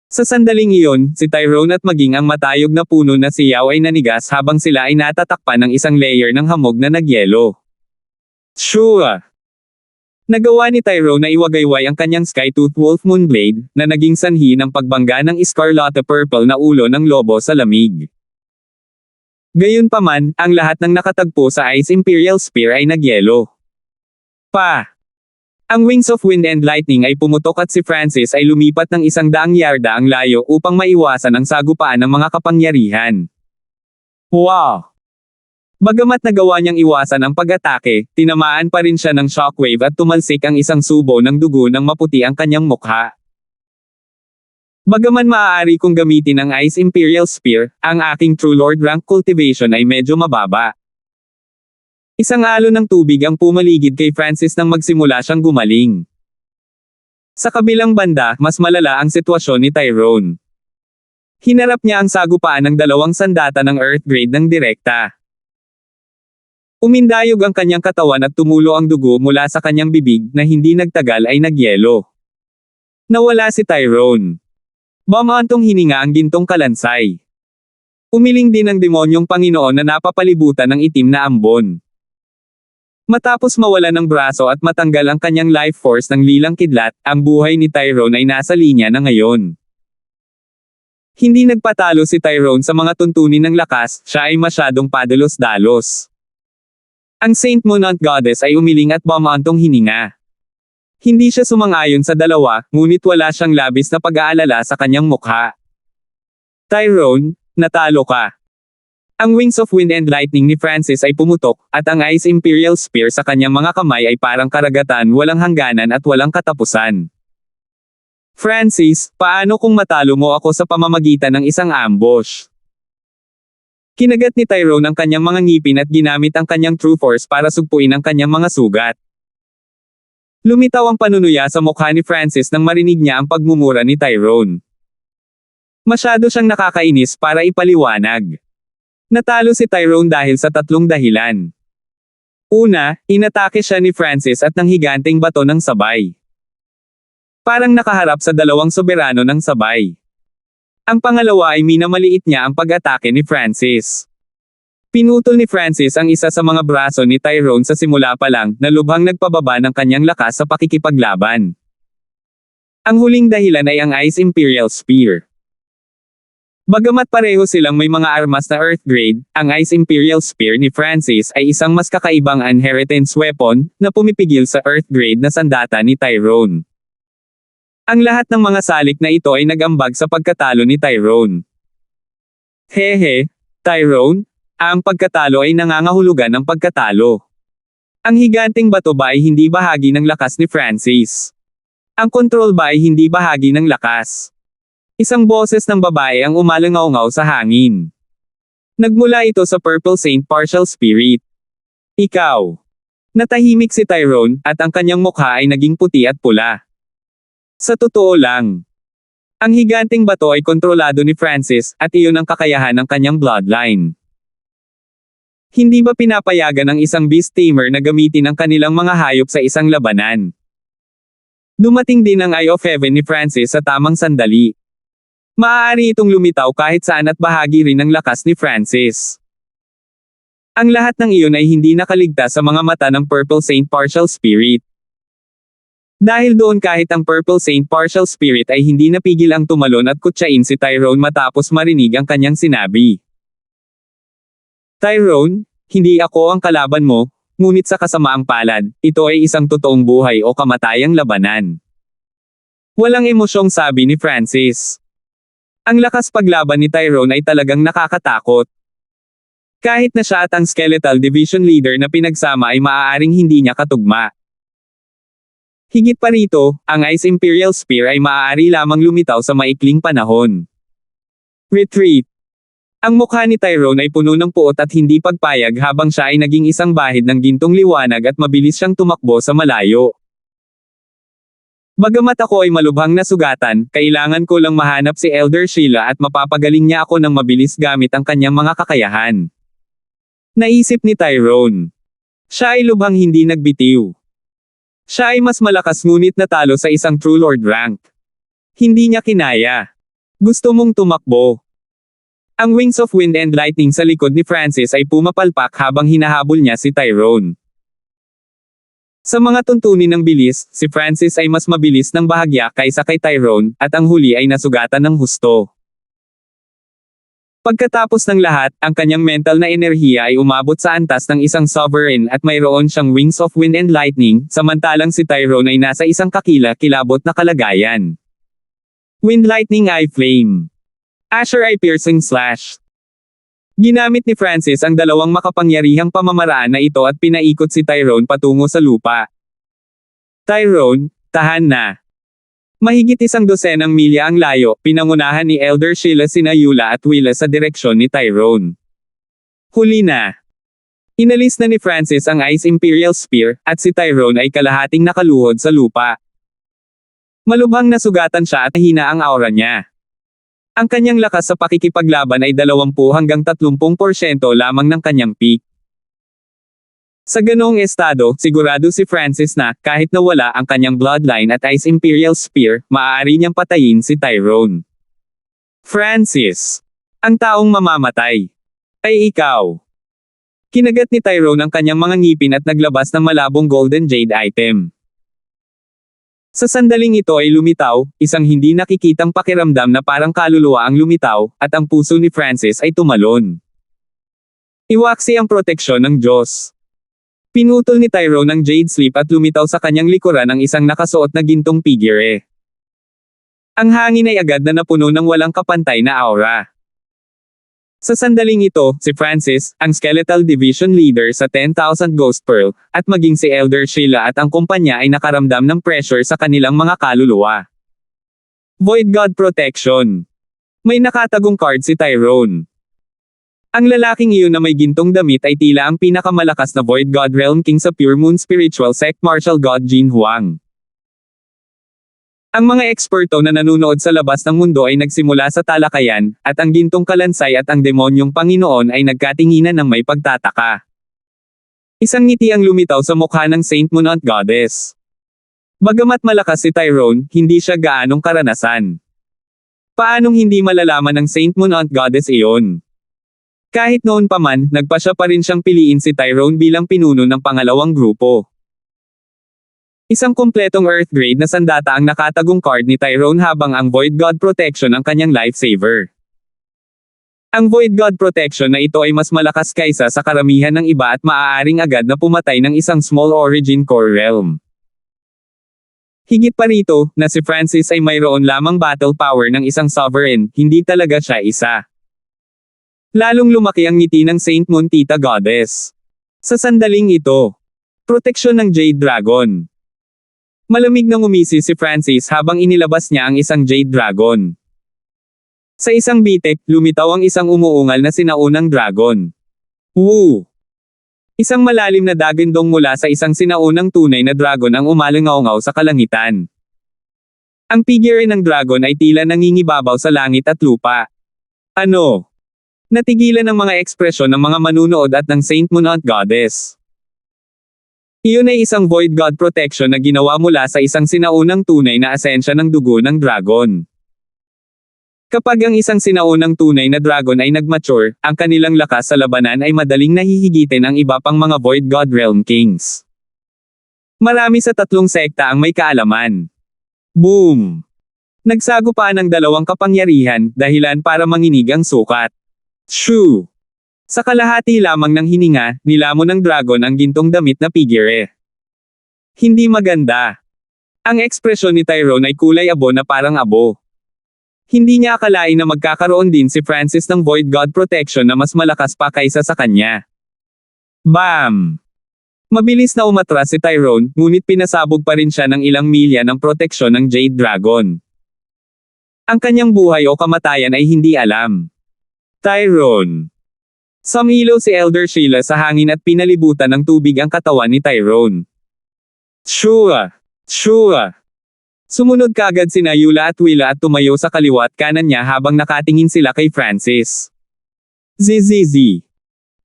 Sa sandaling iyon, si Tyrone at maging ang matayog na puno na si Yao ay nanigas habang sila ay natatakpan ng isang layer ng hamog na nagyelo. Sure! Nagawa ni Tyrone na iwagayway ang kanyang Skytooth Wolf Moon Blade, na naging sanhi ng pagbangga ng Scarlet Purple na ulo ng lobo sa lamig. Gayunpaman, ang lahat ng nakatagpo sa Ice Imperial Spear ay nagyelo. Ang Wings of Wind and Lightning ay pumutok at si Francis ay lumipat ng 100 yarda ang layo upang maiwasan ang sagupaan ng mga kapangyarihan. Wow! Bagamat nagawa niyang iwasan ang pag-atake, tinamaan pa rin siya ng shockwave at tumalsik ang isang subo ng dugo ng maputi ang kanyang mukha. Bagaman maaari kong gamitin ang Ice Imperial Spear, ang aking True Lord rank cultivation ay medyo mababa. Isang alon ng tubig ang pumaligid kay Francis nang magsimula siyang gumaling. Sa kabilang banda, mas malala ang sitwasyon ni Tyrone. Hinarap niya ang sagupaan ng dalawang sandata ng Earth Grade ng direkta. Umindayog ang kanyang katawan at tumulo ang dugo mula sa kanyang bibig na hindi nagtagal ay nagyelo. Nawala si Tyrone. Bumantong hininga ang gintong kalansay. Umiling din ang demonyong Panginoon na napapalibutan ng itim na ambon. Matapos mawala ng braso at matanggal ang kanyang life force ng lilang kidlat, ang buhay ni Tyrone ay nasa linya na ngayon. Hindi nagpatalo si Tyrone sa mga tuntunin ng lakas, siya ay masyadong padalos-dalos. Ang Saint Monant Goddess ay umiling at bumantong hininga. Hindi siya sumang-ayon sa dalawa, ngunit wala siyang labis na pag-aalala sa kanyang mukha. Tyrone, natalo ka. Ang Wings of Wind and Lightning ni Francis ay pumutok, at ang Ice Imperial Spear sa kanyang mga kamay ay parang karagatan walang hangganan at walang katapusan. Francis, paano kung matalo mo ako sa pamamagitan ng isang ambush? Kinagat ni Tyrone ang kanyang mga ngipin at ginamit ang kanyang true force para sugpuin ang kanyang mga sugat. Lumitaw ang panunuya sa mukha ni Francis nang marinig niya ang pagmumura ni Tyrone. Masyado siyang nakakainis para ipaliwanag. Natalo si Tyrone dahil sa 3 dahilan. Una, inatake siya ni Francis at ng higanteng bato ng sabay. Parang nakaharap sa 2 soberano ng sabay. Ang pangalawa ay minamaliit niya ang pag-atake ni Francis. Pinutol ni Francis ang isa sa mga braso ni Tyrone sa simula pa lang, na lubhang nagpababa ng kanyang lakas sa pakikipaglaban. Ang huling dahilan ay ang Ice Imperial Spear. Bagamat pareho silang may mga armas na Earth grade, ang Ice Imperial Spear ni Francis ay isang mas kakaibang inheritance weapon, na pumipigil sa Earth grade na sandata ni Tyrone. Ang lahat ng mga salik na ito ay nag-ambag sa pagkatalo ni Tyrone. Hehe, Tyrone, ang pagkatalo ay nangangahulugan ng pagkatalo. Ang higanting bato ba ay hindi bahagi ng lakas ni Francis? Ang control ba ay hindi bahagi ng lakas? Isang boses ng babae ang umalangaw-ngaw sa hangin. Nagmula ito sa Purple Saint Partial Spirit. Ikaw. Natahimik si Tyrone, at ang kanyang mukha ay naging puti at pula. Sa totoo lang, ang higanting bato ay kontrolado ni Francis, at iyon ang kakayahan ng kanyang bloodline. Hindi ba pinapayagan ng isang beast tamer na gamitin ang kanilang mga hayop sa isang labanan? Dumating din ang Eye of Heaven ni Francis sa tamang sandali. Maaari itong lumitaw kahit saan at bahagi rin ng lakas ni Francis. Ang lahat ng iyon ay hindi nakaligtas sa mga mata ng Purple Saint Partial Spirit. Dahil doon kahit ang Purple Saint Partial Spirit ay hindi napigil ang tumalon at kutsain si Tyrone matapos marinig ang kanyang sinabi. Tyrone, hindi ako ang kalaban mo, ngunit sa kasamaang palad, ito ay isang totoong buhay o kamatayang labanan. Walang emosyong sabi ni Francis. Ang lakas paglaban ni Tyrone ay talagang nakakatakot. Kahit na siya at ang Skeletal Division Leader na pinagsama ay maaaring hindi niya katugma. Higit pa rito, ang Ice Imperial Spear ay maaari lamang lumitaw sa maikling panahon. Retreat. Ang mukha ni Tyrone ay puno ng puot at hindi pagpayag habang siya ay naging isang bahid ng gintong liwanag at mabilis siyang tumakbo sa malayo. Bagamat ako ay malubhang nasugatan, kailangan ko lang mahanap si Elder Sheila at mapapagaling niya ako ng mabilis gamit ang kanyang mga kakayahan. Naisip ni Tyrone. Siya ay lubhang hindi nagbitiw. Siya ay mas malakas ngunit natalo sa isang True Lord rank. Hindi niya kinaya. Gusto mong tumakbo. Ang Wings of Wind and Lightning sa likod ni Francis ay pumapalpak habang hinahabol niya si Tyrone. Sa mga tuntunin ng bilis, si Francis ay mas mabilis ng bahagya kaysa kay Tyrone, at ang huli ay nasugatan ng husto. Pagkatapos ng lahat, ang kanyang mental na enerhiya ay umabot sa antas ng isang sovereign at mayroon siyang Wings of Wind and Lightning, samantalang si Tyrone ay nasa isang kakila-kilabot na kalagayan. Wind Lightning Eye Flame. Asher Eye Piercing Slash. Ginamit ni Francis ang dalawang makapangyarihang pamamaraan na ito at pinaikot si Tyrone patungo sa lupa. Tyrone, tahan na. Mahigit 100 milya ang layo, pinangunahan ni Elder Sheila sina Eula at Willa sa direksyon ni Tyrone. Huli na. Inalis na ni Francis ang Ice Imperial Spear, at si Tyrone ay kalahating nakaluhod sa lupa. Malubhang nasugatan siya at hina ang aura niya. Ang kanyang lakas sa pakikipaglaban ay 20 hanggang 30% lamang ng kanyang peak. Sa ganoong estado, sigurado si Francis na, kahit nawala ang kanyang bloodline at Ice Imperial Spear, maaari niyang patayin si Tyrone. Francis. Ang taong mamamatay. Ay ikaw. Kinagat ni Tyrone ang kanyang mga ngipin at naglabas ng malabong golden jade item. Sa sandaling ito ay lumitaw, isang hindi nakikitang pakiramdam na parang kaluluwa ang lumitaw, at ang puso ni Francis ay tumalon. Iwaksi ang proteksyon ng Diyos. Pinutol ni Tyrone ang Jade Sleep at lumitaw sa kanyang likuran ang isang nakasuot na gintong figure. Ang hangin ay agad na napuno ng walang kapantay na aura. Sa sandaling ito, si Francis, ang Skeletal Division Leader sa 10,000 Ghost Pearl, at maging si Elder Sheila at ang kumpanya ay nakaramdam ng pressure sa kanilang mga kaluluwa. Void God Protection. May nakatagong card si Tyrone. Ang lalaking iyon na may gintong damit ay tila ang pinakamalakas na Void God Realm King sa Pure Moon Spiritual Sect Martial God Jin Huang. Ang mga eksperto na nanunood sa labas ng mundo ay nagsimula sa talakayan, at ang gintong kalansay at ang demonyong Panginoon ay nagkatinginan ng may pagtataka. Isang ngiti ang lumitaw sa mukha ng Saint Moon Goddess. Bagamat malakas si Tyrone, hindi siya gaanong karanasan. Paanong hindi malalaman ng Saint Moon Goddess iyon? Kahit noon pa man, nagpasya pa rin siyang piliin si Tyrone bilang pinuno ng pangalawang grupo. Isang kumpletong Earth grade na sandata ang nakatagong card ni Tyrone habang ang Void God Protection ang kanyang lifesaver. Ang Void God Protection na ito ay mas malakas kaysa sa karamihan ng iba at maaaring agad na pumatay ng isang small origin core realm. Higit pa rito, na si Francis ay mayroon lamang battle power ng isang sovereign, hindi talaga siya isa. Lalong lumaki ang ngiti ng Saint Moon Tita Goddess. Sa sandaling ito, proteksyon ng Jade Dragon. Malamig na ngumisi si Francis habang inilabas niya ang isang Jade Dragon. Sa isang bitek, lumitaw ang isang umuungal na sinaunang dragon. Woo! Isang malalim na dagandong mula sa isang sinaunang tunay na dragon ang umalangaw-ngaw sa kalangitan. Ang figure ng dragon ay tila nangingibabaw sa langit at lupa. Ano? Natigilan ang mga ekspresyon ng mga manunood at ng Saint Moon Goddess. Iyon ay isang Void God Protection na ginawa mula sa isang sinaunang tunay na asensya ng dugo ng dragon. Kapag ang isang sinaunang tunay na dragon ay nagmature, ang kanilang lakas sa labanan ay madaling nahihigitin ang iba pang mga Void God Realm Kings. Marami sa tatlong sekta ang may kaalaman. Boom! Nagsagupaan ang dalawang kapangyarihan, dahilan para manginig ang sukat. Shoo! Sa kalahati lamang ng hininga, nilamon ng dragon ang gintong damit na figure. Hindi maganda. Ang ekspresyon ni Tyrone ay kulay abo na parang abo. Hindi niya akalain na magkakaroon din si Francis ng Void God Protection na mas malakas pa kaysa sa kanya. Bam! Mabilis na umatras si Tyrone, ngunit pinasabog pa rin siya ng ilang milya ng proteksyon ng Jade Dragon. Ang kanyang buhay o kamatayan ay hindi alam. Tyrone. Sumilaw si Elder Sheila sa hangin at pinalibutan ng tubig ang katawan ni Tyrone. Shua! Shua! Sumunod kaagad sina Eula at Willa at tumayo sa kaliwa at kanan niya habang nakatingin sila kay Francis. ZZZ.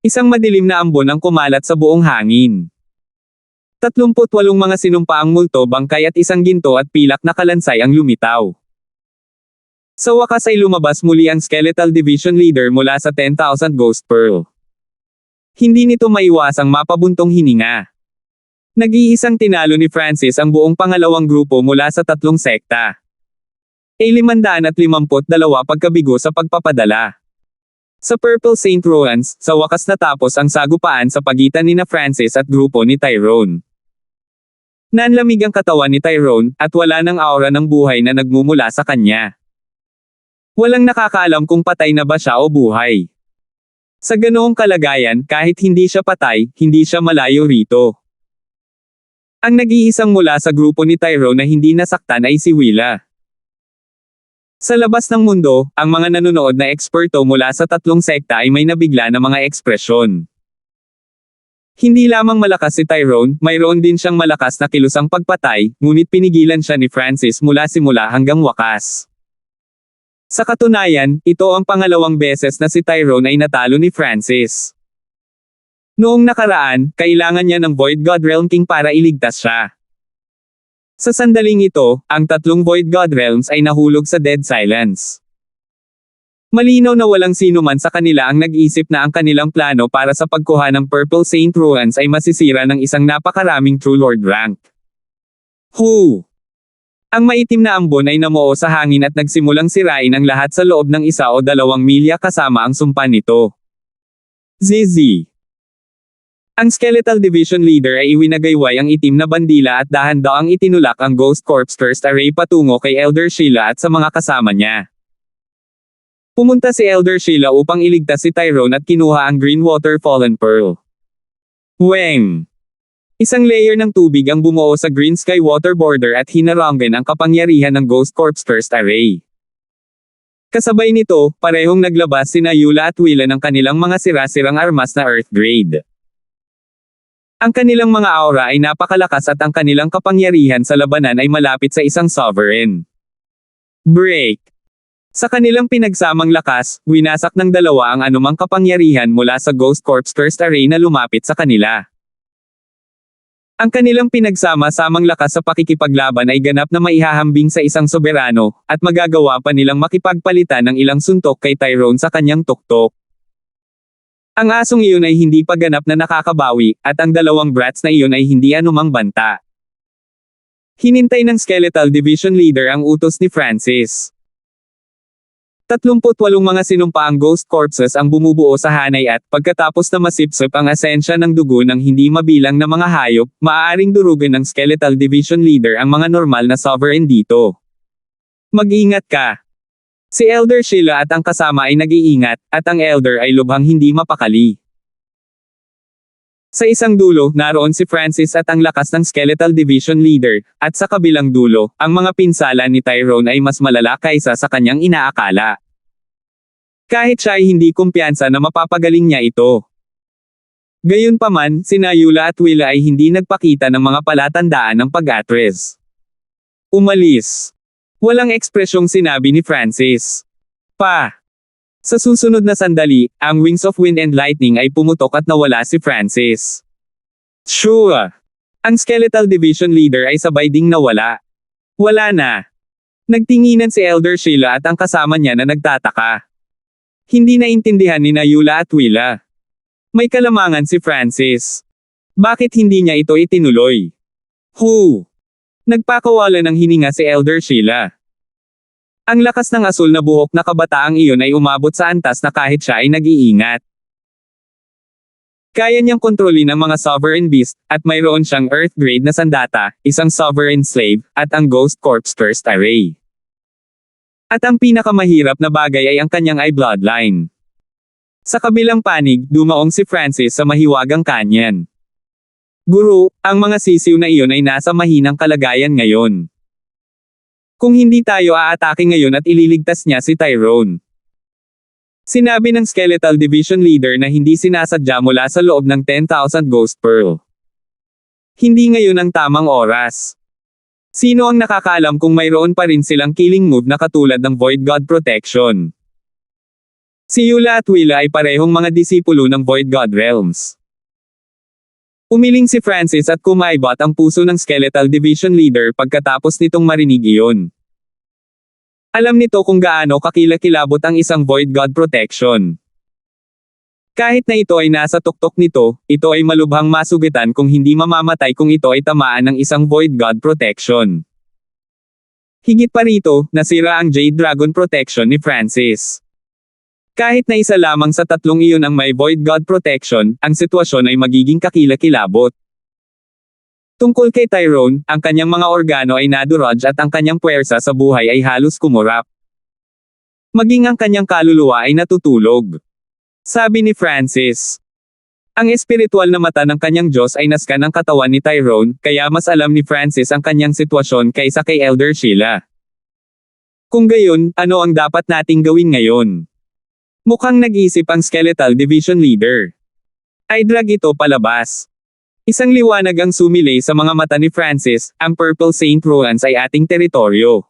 Isang madilim na ambon ang kumalat sa buong hangin. 38 mga sinumpaang multo, bangkay at isang ginto at pilak na kalansay ang lumitaw. Sa wakas ay lumabas muli ang Skeletal Division Leader mula sa 10,000 Ghost Pearl. Hindi nito maiwasang mapabuntong hininga. Nag-iisang tinalo ni Francis ang buong pangalawang grupo mula sa tatlong sekta. Ay 552 pagkabigo sa pagpapadala. Sa Purple Saint Roans, sa wakas natapos ang sagupaan sa pagitan ni Francis at grupo ni Tyrone. Nanlamig ang katawan ni Tyrone, at wala ng aura ng buhay na nagmumula sa kanya. Walang nakakaalam kung patay na ba siya o buhay. Sa ganoong kalagayan, kahit hindi siya patay, hindi siya malayo rito. Ang nag-iisang mula sa grupo ni Tyrone na hindi nasaktan ay si Willa. Sa labas ng mundo, ang mga nanonood na eksperto mula sa tatlong sekta ay may nabigla na mga ekspresyon. Hindi lamang malakas si Tyrone, mayroon din siyang malakas na kilusang pagpatay, ngunit pinigilan siya ni Francis mula simula hanggang wakas. Sa katunayan, ito ang pangalawang beses na si Tyrone ay natalo ni Francis. Noong nakaraan, kailangan niya ng Void God Realm King para iligtas siya. Sa sandaling ito, ang tatlong Void God Realms ay nahulog sa dead silence. Malinaw na walang sino man sa kanila ang nag-isip na ang kanilang plano para sa pagkuha ng Purple Saint Ruins ay masisira ng isang napakaraming True Lord rank. Who? Ang maitim na ambon ay namuo sa hangin at nagsimulang sirain ang lahat sa loob ng 1 o 2 milya kasama ang sumpa nito. ZZ. Ang Skeletal Division Leader ay iwinagayway ang itim na bandila at dahan-daang itinulak ang Ghost Corpse First Array patungo kay Elder Sheila at sa mga kasama niya. Pumunta si Elder Sheila upang iligtas si Tyrone at kinuha ang Green Water Fallen Pearl. Weng! Isang layer ng tubig ang bumuo sa Green Sky Water Border at hinarangan ang kapangyarihan ng Ghost Corpse First Array. Kasabay nito, parehong naglabas sina Eula at Willa ng kanilang mga sira-sirang armas na Earth Grade. Ang kanilang mga aura ay napakalakas at ang kanilang kapangyarihan sa labanan ay malapit sa isang sovereign. Break. Sa kanilang pinagsamang lakas, winasak ng dalawa ang anumang kapangyarihan mula sa Ghost Corpse First Array na lumapit sa kanila. Ang kanilang pinagsama-samang lakas sa pakikipaglaban ay ganap na maihahambing sa isang soberano, at magagawa pa nilang makipagpalitan ng ilang suntok kay Tyrone sa kanyang tuktok. Ang asong iyon ay hindi pa ganap na nakakabawi, at ang dalawang brats na iyon ay hindi anumang banta. Hinintay ng Skeletal Division Leader ang utos ni Francis. 38 mga sinumpaang ghost corpses ang bumubuo sa hanay at, pagkatapos na masipsip ang asensya ng dugo ng hindi mabilang na mga hayop, maaaring durugan ng Skeletal Division Leader ang mga normal na sovereign dito. Mag-ingat ka. Si Elder Sheila at ang kasama ay nag-iingat, at ang Elder ay lubhang hindi mapakali. Sa isang dulo, naroon si Francis at ang lakas ng Skeletal Division Leader, at sa kabilang dulo, ang mga pinsala ni Tyrone ay mas malala kaysa sa kanyang inaakala. Kahit siya ay hindi kumpiyansa na mapapagaling niya ito. Gayunpaman, sina Eula at Willa ay hindi nagpakita ng mga palatandaan ng pag-atres. Umalis. Walang ekspresyong sinabi ni Francis. Sa susunod na sandali, ang Wings of Wind and Lightning ay pumutok at nawala si Francis. Sure! Ang Skeletal Division Leader ay sabay ding nawala. Wala na. Nagtinginan si Elder Sheila at ang kasama niya na nagtataka. Hindi naintindihan ni Eula at Willa. May kalamangan si Francis. Bakit hindi niya ito itinuloy? Nagpakawala ng hininga si Elder Sheila. Ang lakas ng asul na buhok na kabataang iyon ay umabot sa antas na kahit siya ay nag-iingat. Kaya niyang kontrolin ang mga sovereign beast, at mayroon siyang earth grade na sandata, isang sovereign slave, at ang ghost corpse cursed array. At ang pinakamahirap na bagay ay ang kanyang eye bloodline. Sa kabilang panig, dumaong si Francis sa mahiwagang kanyan. Guru, ang mga sisiw na iyon ay nasa mahinang kalagayan ngayon. Kung hindi tayo aatake ngayon at ililigtas niya si Tyrone. Sinabi ng Skeletal Division Leader na hindi sinasadya mula sa loob ng 10,000 Ghost Pearl. Hindi ngayon ang tamang oras. Sino ang nakakaalam kung mayroon pa rin silang killing move na katulad ng Void God Protection? Si Eula at Willa ay parehong mga disipulo ng Void God Realms. Umiling si Francis at kumaibot ang puso ng Skeletal Division Leader pagkatapos nitong marinig iyon. Alam nito kung gaano kakilakilabot ang isang Void God Protection. Kahit na ito ay nasa tuktok nito, ito ay malubhang masugitan kung hindi mamamatay kung ito ay tamaan ng isang Void God Protection. Higit pa rito, nasira ang Jade Dragon Protection ni Francis. Kahit na isa lamang sa tatlong iyon ang may Void God Protection, ang sitwasyon ay magiging kakilakilabot. Tungkol kay Tyrone, ang kanyang mga organo ay nadurog at ang kanyang puwersa sa buhay ay halos kumurap. Maging ang kanyang kaluluwa ay natutulog. Sabi ni Francis. Ang espiritual na mata ng kanyang Diyos ay naskan ang katawan ni Tyrone, kaya mas alam ni Francis ang kanyang sitwasyon kaysa kay Elder Sheila. Kung gayon, ano ang dapat nating gawin ngayon? Mukhang nag-isip ang Skeletal Division Leader. Ay drag ito palabas. Isang liwanag ang sumilay sa mga mata ni Francis, ang Purple Saint Ruins ay ating teritoryo.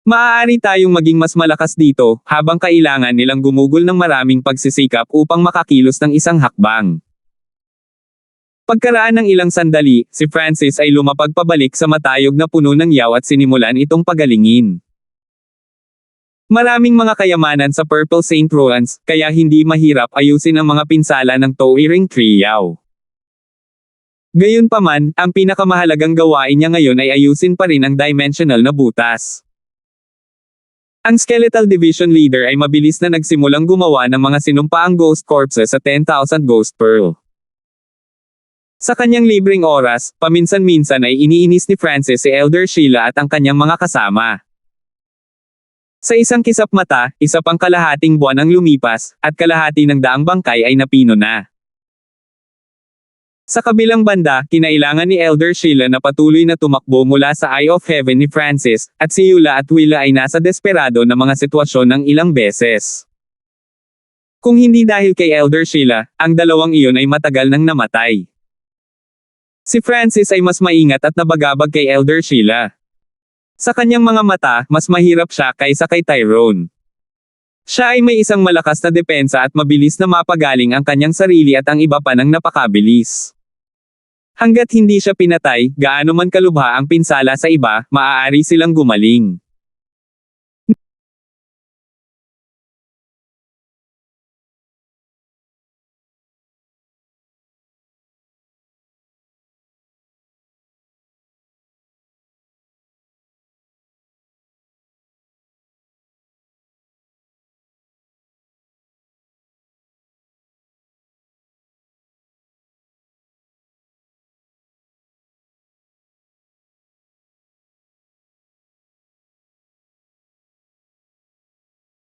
Maaari tayong maging mas malakas dito, habang kailangan nilang gumugol ng maraming pagsisikap upang makakilos ng isang hakbang. Pagkaraan ng ilang sandali, si Francis ay lumapag pabalik sa matayog na puno ng yaw at sinimulan itong pagalingin. Maraming mga kayamanan sa Purple Saint Ruins, kaya hindi mahirap ayusin ang mga pinsala ng Towering Tree Yaw. Gayunpaman, ang pinakamahalagang gawain niya ngayon ay ayusin pa rin ang dimensional na butas. Ang Skeletal Division Leader ay mabilis na nagsimulang gumawa ng mga sinumpaang ghost corpses sa 10,000 Ghost Pearl. Sa kanyang libreng oras, paminsan-minsan ay iniinis ni Francis si Elder Sheila at ang kanyang mga kasama. Sa isang kisap mata, isa pang kalahating buwan ang lumipas, at kalahati ng daang bangkay ay napino na. Sa kabilang banda, kinailangan ni Elder Sheila na patuloy na tumakbo mula sa Eye of Heaven ni Francis, at si Eula at Willa ay nasa desperado na mga sitwasyon ng ilang beses. Kung hindi dahil kay Elder Sheila, ang dalawang iyon ay matagal nang namatay. Si Francis ay mas maingat at nabagabag kay Elder Sheila. Sa kanyang mga mata, mas mahirap siya kaysa kay Tyrone. Siya ay may isang malakas na depensa at mabilis na mapagaling ang kanyang sarili at ang iba pa ng napakabilis. Hanggat hindi siya pinatay, gaano man kalubha ang pinsala sa iba, maaari silang gumaling.